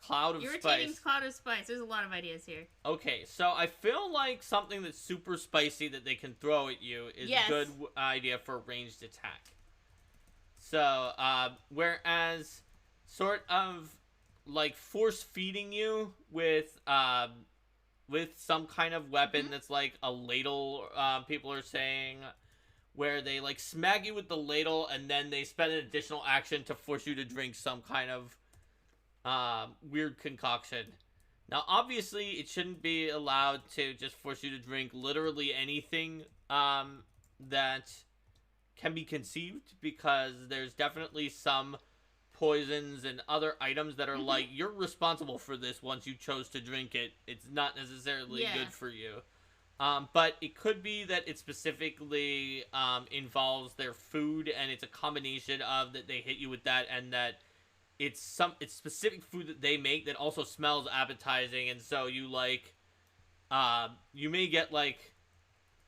cloud of Irritating spice. cloud of spice. There's a lot of ideas here. Okay, so I feel like something that's super spicy that they can throw at you is a good idea for a ranged attack. So, whereas sort of like force feeding you with some kind of weapon that's like a ladle, people are saying, where they like smack you with the ladle and then they spend an additional action to force you to drink some kind of weird concoction. Now, obviously, it shouldn't be allowed to just force you to drink literally anything that can be conceived, because there's definitely some poisons and other items that are like, you're responsible for this once you chose to drink it. It's not necessarily good for you. But it could be that it specifically involves their food, and it's a combination of that they hit you with that, and that it's specific food that they make that also smells appetizing, and so you like you may get like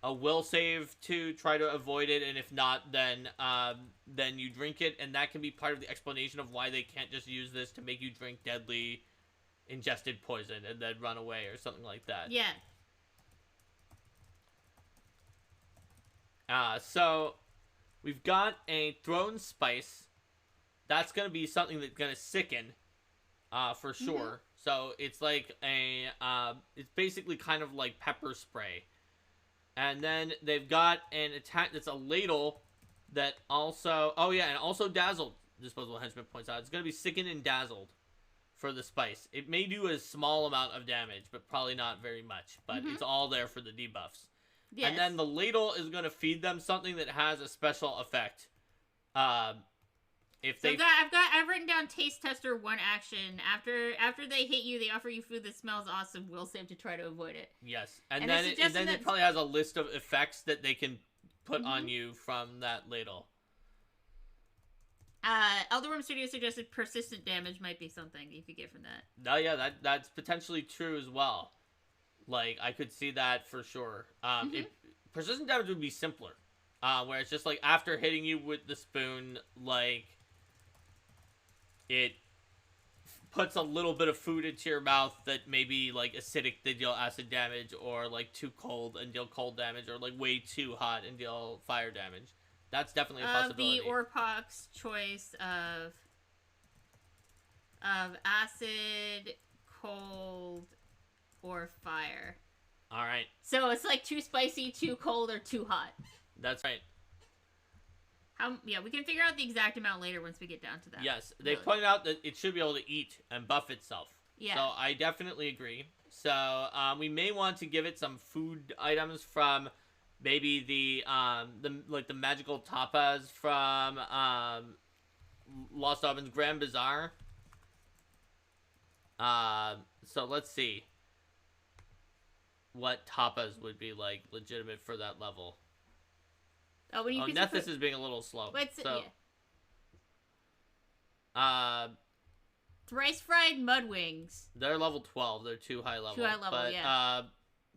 a will save to try to avoid it, and if not, then you drink it, and that can be part of the explanation of why they can't just use this to make you drink deadly ingested poison and then run away or something like that. Yeah. So we've got a thrown spice. That's gonna be something that's gonna sicken, for sure. So it's like it's basically kind of like pepper spray. And then they've got an attack that's a ladle that also... Oh, yeah, and also dazzled, Disposable Henchman points out. It's going to be sickened and dazzled for the spice. It may do a small amount of damage, but probably not very much. But it's all there for the debuffs. Yes. And then the ladle is going to feed them something that has a special effect. I've written down taste tester 1 action. After they hit you, they offer you food that smells awesome. Will save to try to avoid it. Yes, and then it probably has a list of effects that they can put on you from that ladle. Elderworm Studio suggested persistent damage might be something you could get from that. Oh yeah, that's potentially true as well. Like, I could see that for sure. Persistent damage would be simpler, where it's just like after hitting you with the spoon, like, it puts a little bit of food into your mouth that may be like acidic, they deal acid damage, or like too cold and deal cold damage, or like way too hot and deal fire damage. That's definitely a possibility. The orpok's choice of acid, cold, or fire. All right. So it's like too spicy, too cold, or too hot. That's right. We can figure out the exact amount later once we get down to that. Yes, they pointed out that it should be able to eat and buff itself. Yeah. So I definitely agree. So we may want to give it some food items from maybe the magical tapas from Lost Albin's Grand Bazaar. So let's see what tapas would be like legitimate for that level. Oh, Nethys is being a little slow. Thrice fried mud wings. They're level 12. They're too high level. But, yeah.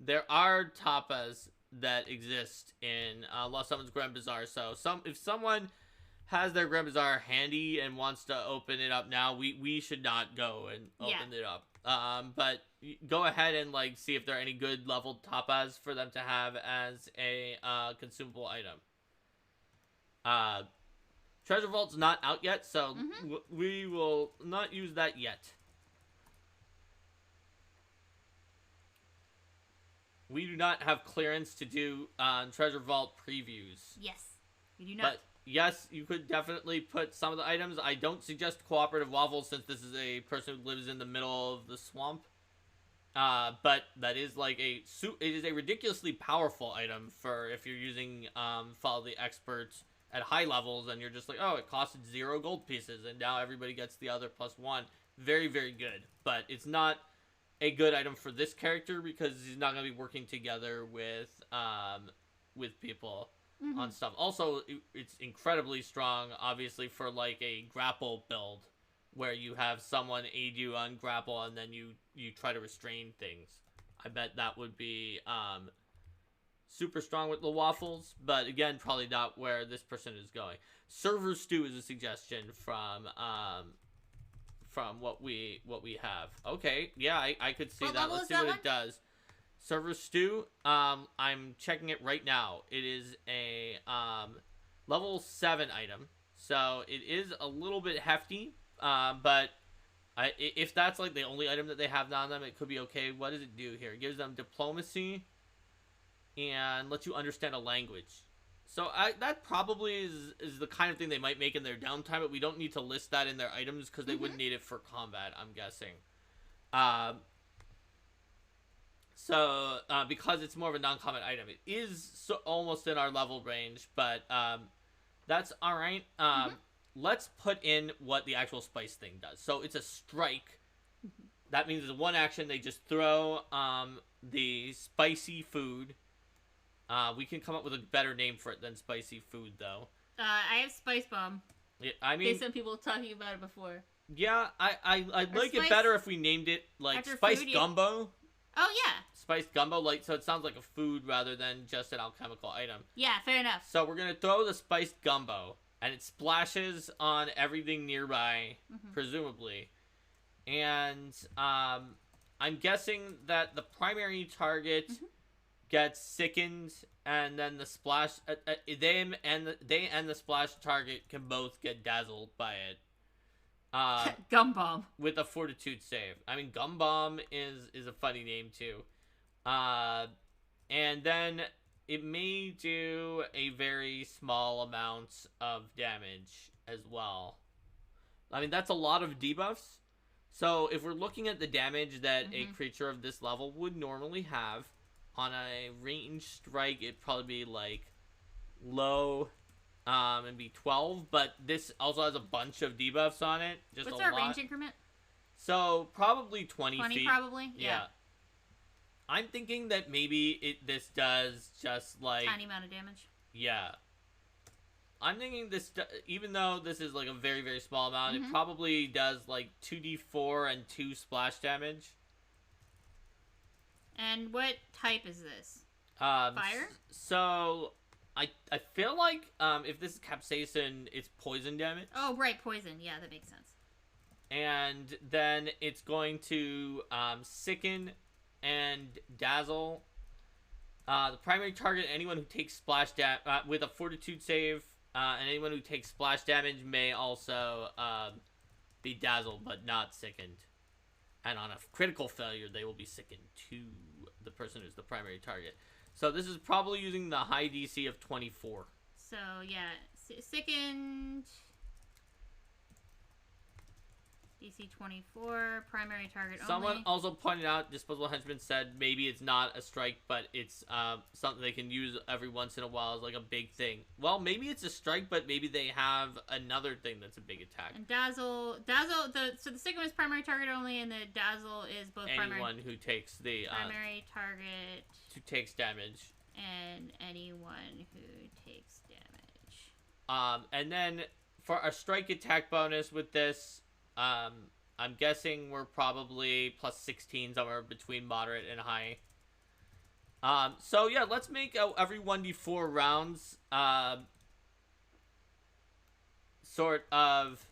There are tapas that exist in Lost Summons Grand Bazaar. So if someone has their Grand Bazaar handy and wants to open it up now, we should not go and open it up. But go ahead and like see if there are any good level tapas for them to have as a consumable item. Treasure Vault's not out yet, so we will not use that yet. We do not have clearance to do Treasure Vault previews. Yes, we do not. But yes, you could definitely put some of the items. I don't suggest Cooperative Waffles since this is a person who lives in the middle of the swamp. But that is like it is a ridiculously powerful item for if you're using Follow the Expert at high levels and you're just like, oh, it costed 0 gold pieces and now everybody gets the other +1. Very, very good. But it's not a good item for this character because he's not going to be working together with people on stuff. Also, it's incredibly strong, obviously, for like a grapple build where you have someone aid you on grapple and then you try to restrain things. I bet that would be super strong with the waffles, but again, probably not where this person is going. Server stew is a suggestion from what we have. Okay, yeah, I could see that. Let's see what it does. Server stew. I'm checking it right now. It is a level 7 item, so it is a little bit hefty. But if that's like the only item that they have on them, it could be okay. What does it do here? It gives them diplomacy and lets you understand a language. So that probably is the kind of thing they might make in their downtime, but we don't need to list that in their items because they wouldn't need it for combat, I'm guessing. So because it's more of a non-combat item, it is almost in our level range, but that's all right. Let's put in what the actual spice thing does. So it's a strike. That means it's one action. They just throw the spicy food. We can come up with a better name for it than spicy food, though. I have Spice Bomb. Yeah, I mean, based on people talking about it before. Yeah, I'd like it better if we named it like Spice Gumbo. Oh yeah, Spice Gumbo, like so it sounds like a food rather than just an alchemical item. Yeah, fair enough. So we're gonna throw the spiced gumbo, and it splashes on everything nearby, presumably, and I'm guessing that the primary target gets sickened, and then the splash, they and the splash target can both get dazzled by it. Gum Bomb with a fortitude save. I mean, Gum Bomb is a funny name too. And then it may do a very small amount of damage as well. I mean, that's a lot of debuffs. So if we're looking at the damage that a creature of this level would normally have on a ranged strike, it'd probably be like low. And be 12, but this also has a bunch of debuffs on it. Just What's a our lot. range increment? So probably 20 feet. 20 probably. Yeah. I'm thinking that maybe this does just like tiny amount of damage. Yeah. I'm thinking this, even though this is like a very very small amount, it probably does like 2d4 and 2 splash damage. And what type is this? Fire. So. I feel like if this is capsaicin, it's poison damage. Oh, right, poison. Yeah, that makes sense. And then it's going to sicken and dazzle. The primary target, anyone who takes splash damage with a fortitude save, and anyone who takes splash damage may also be dazzled but not sickened. And on a critical failure, they will be sickened to the person who's the primary target. So this is probably using the high DC of 24. So, yeah. Sickened. DC 24. Primary target Someone only. also pointed out, Disposable Henchman said maybe it's not a strike, but it's something they can use every once in a while as like a big thing. Well, maybe it's a strike, but maybe they have another thing that's a big attack. And Dazzle, so the Sicken is primary target only, and the Dazzle is both anyone who takes the primary target who takes damage, and anyone who takes damage. And then for a strike attack bonus with this, I'm guessing we're probably plus 16 somewhere between moderate and high. So yeah, let's make every 1d4 rounds. sort of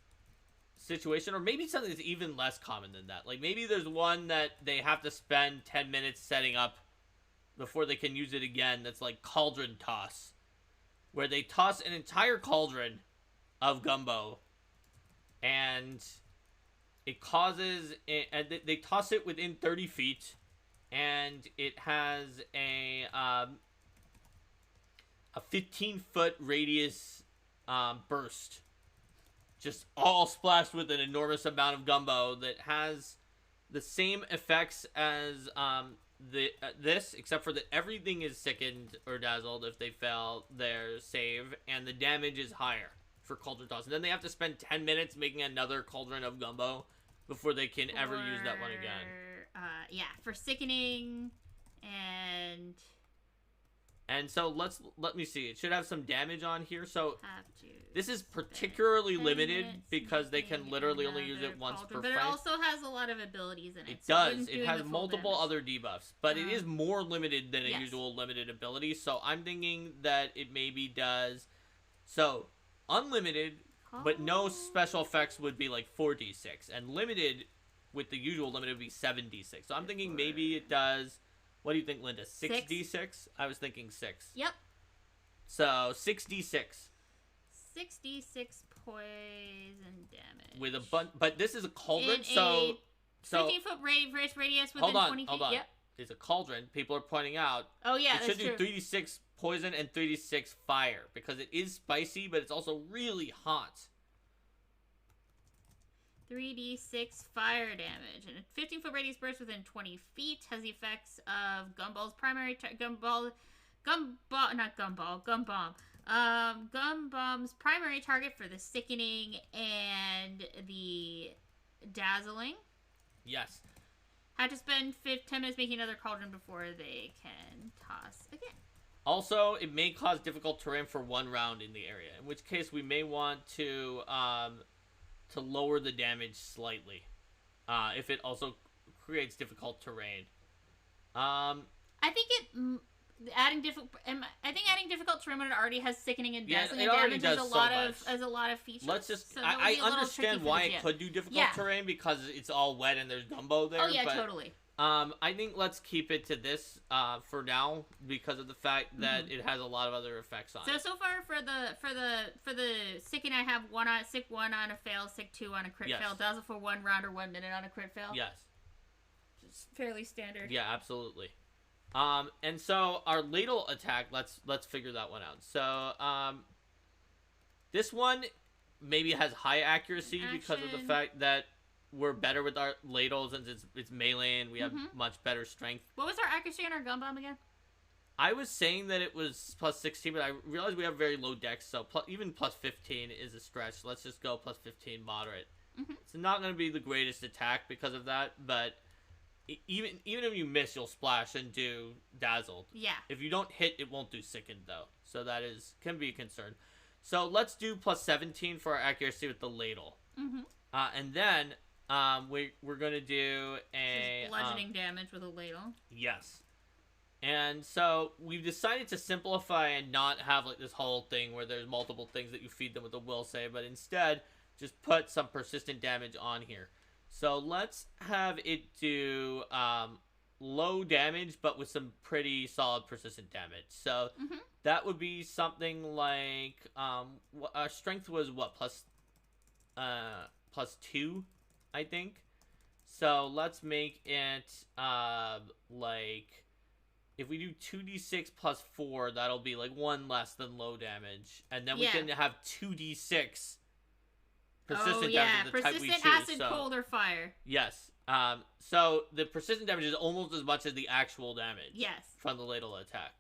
situation, or maybe something that's even less common than that. Like, maybe there's one that they have to spend 10 minutes setting up before they can use it again, that's like cauldron toss, where they toss an entire cauldron of gumbo, and it causes, and they toss it within 30 feet, and it has a 15-foot radius burst, just all splashed with an enormous amount of gumbo that has the same effects as this, except for that everything is sickened or dazzled if they fail their save, and the damage is higher for cauldron toss. And then they have to spend 10 minutes making another cauldron of gumbo before they can ever use that one again. Yeah, for sickening And so let me see. It should have some damage on here. So this is particularly limited because they can literally only use it once per fight. But it also has a lot of abilities in it. It does. It has multiple other debuffs, but it is more limited than a usual limited ability. So I'm thinking that it maybe does. So unlimited, but no special effects would be like 4d6, and limited with the usual limited would be 7d6. So I'm thinking maybe it does. What do you think, Linda? 6d6? I was thinking 6. Yep. So 6d6. 6d6 poison damage. With a bunch, but this is a cauldron, so 15-foot radius within 20 feet. Hold on. Yep. It's a cauldron. People are pointing out. Oh yeah, it should do 3d6 poison and 3d6 fire because it is spicy, but it's also really hot. 3d6 fire damage, and a 15-foot radius burst within 20 feet has the effects of Gumball's primary Gumbomb's primary target for the sickening and the dazzling. Yes. Had to spend 10 minutes making another cauldron before they can toss again. Also, it may cause difficult terrain for one round in the area, in which case we may want to lower the damage slightly, if it also creates difficult terrain. I think adding difficult terrain when it already has sickening and dazzling damage has a lot of features. Let's just. So I understand why it could do difficult terrain because it's all wet and there's gumbo there. Oh yeah, but, totally. I think let's keep it to this for now because of the fact that it has a lot of other effects on it. So far for the sickening, I have sick 1 on a fail, sick 2 on a crit fail, dazzle for 1 round or 1 minute on a crit fail. Yes. Just fairly standard. Yeah, absolutely. And so our ladle attack, let's figure that one out. So this one maybe has high accuracy because of the fact that we're better with our ladles since it's melee and we have much better strength. What was our accuracy on our gun bomb again? I was saying that it was plus 16, but I realized we have very low dex, so even plus 15 is a stretch. Let's just go plus 15 moderate. It's not going to be the greatest attack because of that, but even if you miss, you'll splash and do dazzled. Yeah. If you don't hit, it won't do sickened, though. So that can be a concern. So let's do plus 17 for our accuracy with the ladle. And then we're going to do a bludgeoning damage with a ladle. Yes. And so we've decided to simplify and not have like this whole thing where there's multiple things that you feed them with a will save, but instead just put some persistent damage on here. So let's have it do low damage, but with some pretty solid persistent damage. So that would be something like our strength was what, plus 2, I think. So let's make it like if we do 2d6 plus 4, that'll be like 1 less than low damage, and then we can have 2d6 persistent damage of the type we choose. Persistent acid, cold, or fire. Yes. So the persistent damage is almost as much as the actual damage. Yes. From the ladle attack.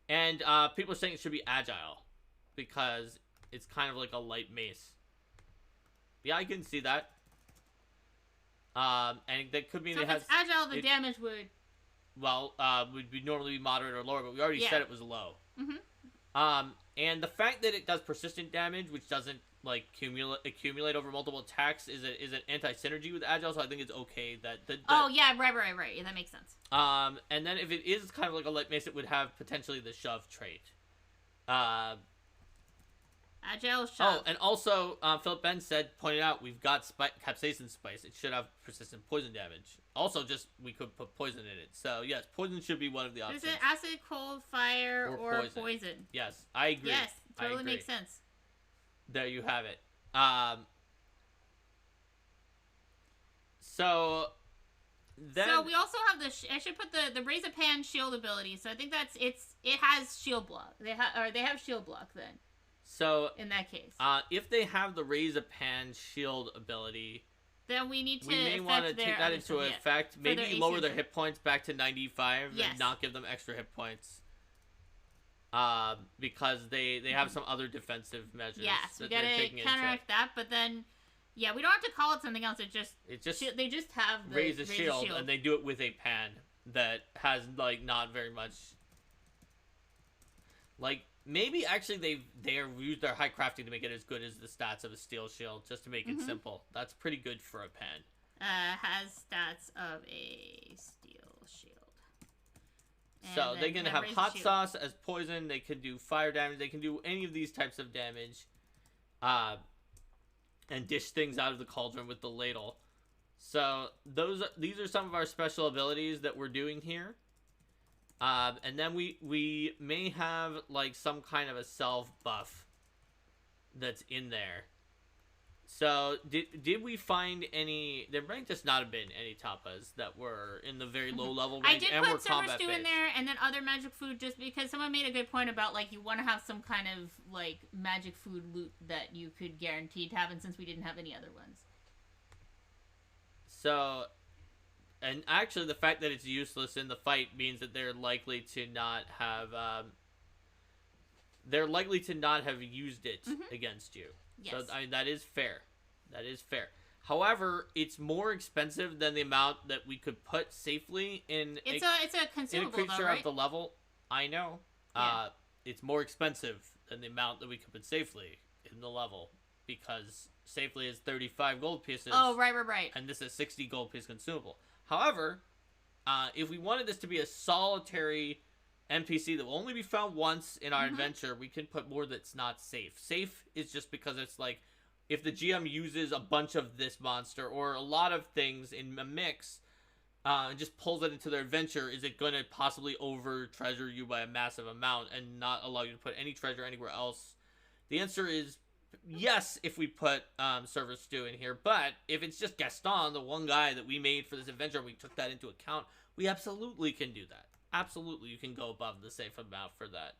And people are saying it should be agile because it's kind of like a light mace. Yeah, I can see that. And that could mean so it has... if it's agile, the damage would... Well, would be normally be moderate or lower, but we already said it was low. And the fact that it does persistent damage, which doesn't like accumulate over multiple attacks, is an anti-synergy with agile, so I think it's okay that... Oh, yeah, right. Yeah, that makes sense. And then if it is kind of like a light mace, it would have potentially the shove trait. Agile shove. Oh, and also, Philip Ben pointed out, we've got capsaicin spice. It should have persistent poison damage. Also, we could put poison in it. So, yes, poison should be one of the options. Is it acid, cold, fire, or poison? Yes, I agree. Yes, totally makes sense. There you have it. So we also have I should put the raise a pan shield ability. So I think it has shield block. They have shield block then. So in that case, if they have the raise a pan shield ability, then we need to. We may want to take that into effect. Maybe lower their hit points back to 95 and not give them extra hit points. Because they have some other defensive measures. Yes, we gotta counteract that. But then, yeah, we don't have to call it something else. They just have the raise a shield, and they do it with a pan that has like not very much. Like maybe actually they used their high crafting to make it as good as the stats of a steel shield, just to make it simple. That's pretty good for a pan. Has stats of a steel shield. So they're going to have hot sauce as poison. They can do fire damage. They can do any of these types of damage. And dish things out of the cauldron with the ladle. So these are some of our special abilities that we're doing here. And then we may have like some kind of a self buff that's in there. So, did we find any... There might just not have been any tapas that were in the very low level range and were combat-based. I did put server stew in there and then other magic food just because someone made a good point about, like, you want to have some kind of, like, magic food loot that you could guarantee to have, and since we didn't have any other ones. So, and actually the fact that it's useless in the fight means that they're likely to not have... they're likely to not have used it against you. Yes. So that is fair. That is fair. However, it's more expensive than the amount that we could put safely in it's a consumable, in a creature though, right? of the level. I know. Yeah. It's more expensive than the amount that we could put safely in the level because safely is 35 gold pieces. Oh, right. And this is 60 gold piece consumable. However, if we wanted this to be a solitary NPC that will only be found once in our adventure, we can put more that's not safe. Safe is just because it's like, if the GM uses a bunch of this monster or a lot of things in a mix, and just pulls it into their adventure, is it going to possibly over-treasure you by a massive amount and not allow you to put any treasure anywhere else? The answer is yes, if we put server stew in here, but if it's just Gaston, the one guy that we made for this adventure, and we took that into account, we absolutely can do that. Absolutely, you can go above the safe amount for that.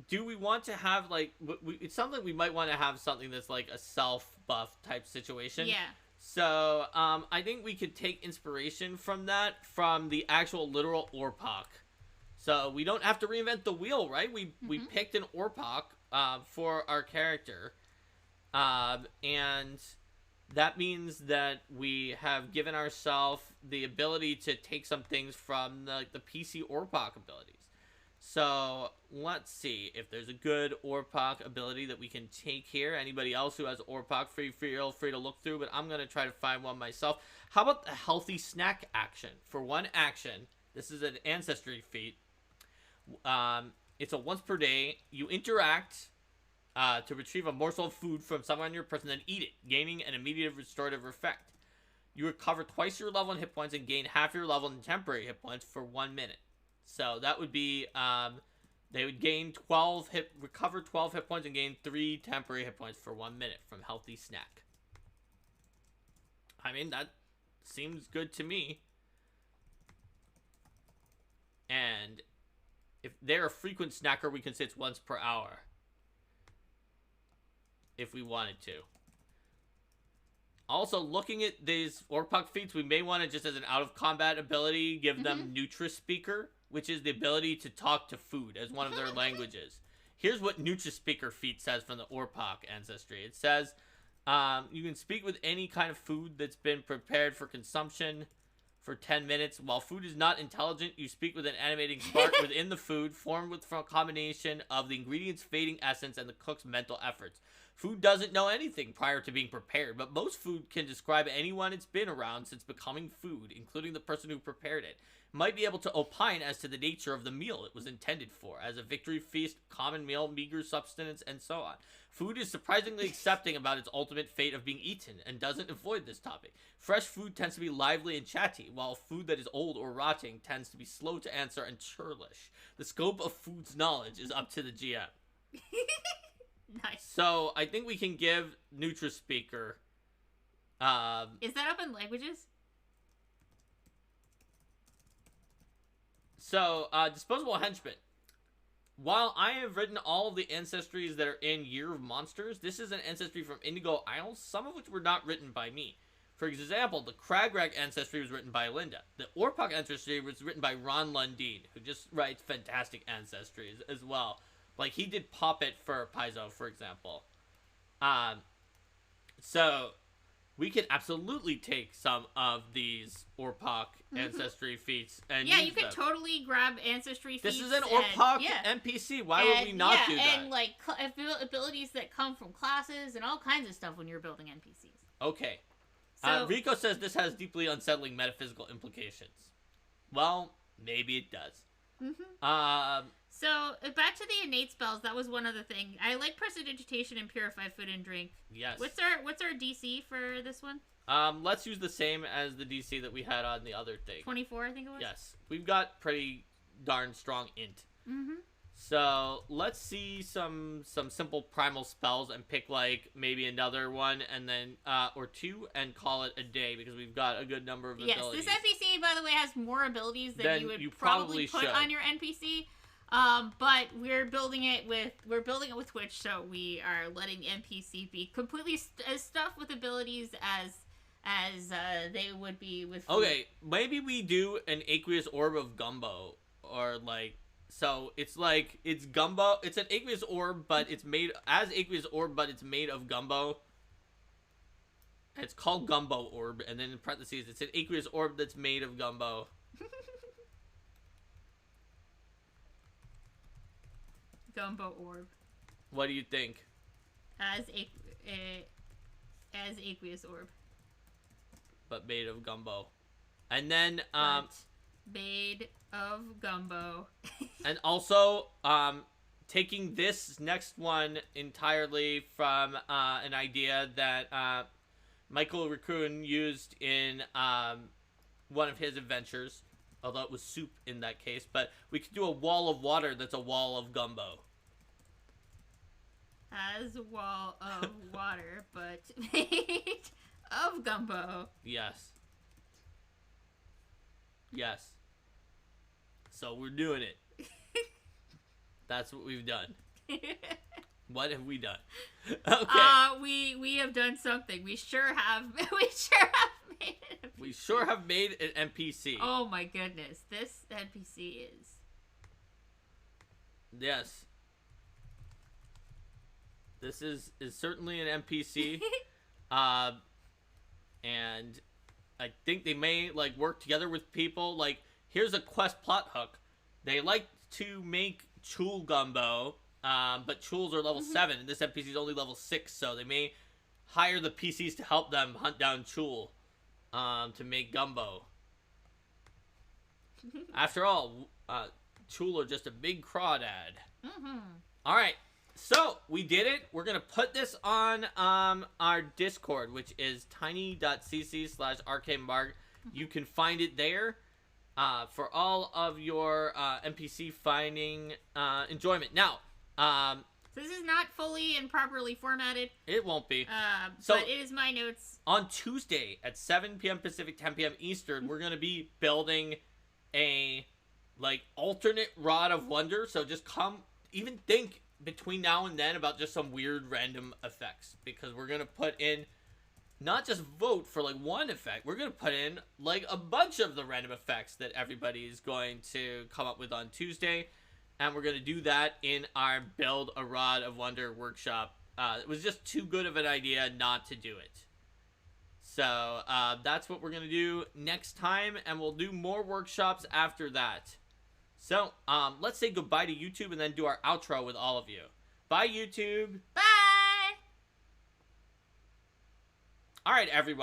Do we want to have, like... It's something we might want to have something that's, like, a self-buff type situation. Yeah. So, I think we could take inspiration from that, from the actual literal orpok. So, we don't have to reinvent the wheel, right? We picked an orpok for our character. And... that means that we have given ourselves the ability to take some things from the PC Orpok abilities. So, let's see if there's a good Orpok ability that we can take here. Anybody else who has Orpok, feel free to look through, but I'm going to try to find one myself. How about the healthy snack action? For one action, this is an ancestry feat. It's a once per day. You interact... to retrieve a morsel of food from somewhere on your person, then eat it, gaining an immediate restorative effect. You recover twice your level in hit points and gain half your level in temporary hit points for 1 minute. So that would be, they would gain recover 12 hit points and gain 3 temporary hit points for 1 minute from Healthy Snack. I mean, that seems good to me. And if they're a frequent snacker, we can say it's once per hour. If we wanted to. Also, looking at these Orpok feats, we may want to, just as an out-of-combat ability, give them Nutri-Speaker, which is the ability to talk to food as one of their languages. Here's what Nutri-Speaker feat says from the Orpok ancestry. It says, you can speak with any kind of food that's been prepared for consumption for 10 minutes. While food is not intelligent, you speak with an animating spark within the food, formed from a combination of the ingredient's fading essence and the cook's mental efforts. Food doesn't know anything prior to being prepared, but most food can describe anyone it's been around since becoming food, including the person who prepared it. Might be able to opine as to the nature of the meal it was intended for, as a victory feast, common meal, meager substance, and so on. Food is surprisingly accepting about its ultimate fate of being eaten, and doesn't avoid this topic. Fresh food tends to be lively and chatty, while food that is old or rotting tends to be slow to answer and churlish. The scope of food's knowledge is up to the GM. Nice. So, I think we can give NutraSpeaker... Is that up in languages? So, Disposable Henchman. While I have written all of the ancestries that are in Year of Monsters, this is an ancestry from Indigo Isles, some of which were not written by me. For example, the Cragrag ancestry was written by Linda. The Orpok ancestry was written by Ron Lundeen, who just writes fantastic ancestries as well. Like, he did Puppet for Paizo, for example. So... we can absolutely take some of these Orpok ancestry feats and yeah, use you can them. Totally grab ancestry feats. This is an Orpok NPC. Why would we not do that? And like abilities that come from classes and all kinds of stuff when you're building NPCs. Okay. So, Rico says this has deeply unsettling metaphysical implications. Well, maybe it does. So, back to the innate spells, that was one other thing. I like Prestidigitation and Purify Food and Drink. Yes. What's our DC for this one? Let's use the same as the DC that we had on the other thing. 24, I think it was? Yes. We've got pretty darn strong int. So, let's see some simple primal spells and pick, like, maybe another one and then, or two and call it a day because we've got a good number of abilities. Yes, this NPC, by the way, has more abilities than you would probably put on your NPC. But we're building it with Twitch, so we are letting the NPC be completely as stuffed with abilities as they would be with food. Okay, maybe we do an aqueous orb of gumbo, or like, so it's like, it's gumbo, it's an aqueous orb, but it's made as aqueous orb, but it's made of gumbo. It's called gumbo orb, and then in parentheses, it's an aqueous orb that's made of gumbo. Gumbo orb. What do you think? As aqueous orb. But made of gumbo. And then, made of gumbo. and also, taking this next one entirely from, an idea that, Michael Raccoon used in, one of his adventures. Although it was soup in that case. But we could do a wall of water that's a wall of gumbo. As a wall of water, but made of gumbo. Yes. Yes. So we're doing it. That's what we've done. What have we done? Okay. We have done something. We sure have. We sure have made it. We sure have made an NPC. Oh my goodness, this NPC is. Yes. This is certainly an NPC. And I think they may, like, work together with people. Like, here's a quest plot hook. They like to make Chul Gumbo, but Chuls are level 7, and this NPC is only level 6, so they may hire the PCs to help them hunt down Chul, to make Gumbo. After all, Chul are just a big crawdad. Alright, so we did it. We're going to put this on our Discord, which is tiny.cc/arcanemark. You can find it there for all of your NPC finding enjoyment. Now, so this is not fully and properly formatted. It won't be. So, but it is my notes. On Tuesday at 7 p.m. Pacific, 10 p.m. Eastern, we're going to be building a, like, alternate Rod of Wonder. So just even think between now and then about just some weird random effects. Because we're going to put in, not just vote for, like, one effect. We're going to put in, like, a bunch of the random effects that everybody is going to come up with on Tuesday. And we're going to do that in our Build a Rod of Wonder workshop. It was just too good of an idea not to do it. So, that's what we're going to do next time. And we'll do more workshops after that. So, let's say goodbye to YouTube and then do our outro with all of you. Bye, YouTube. Bye! All right, everyone.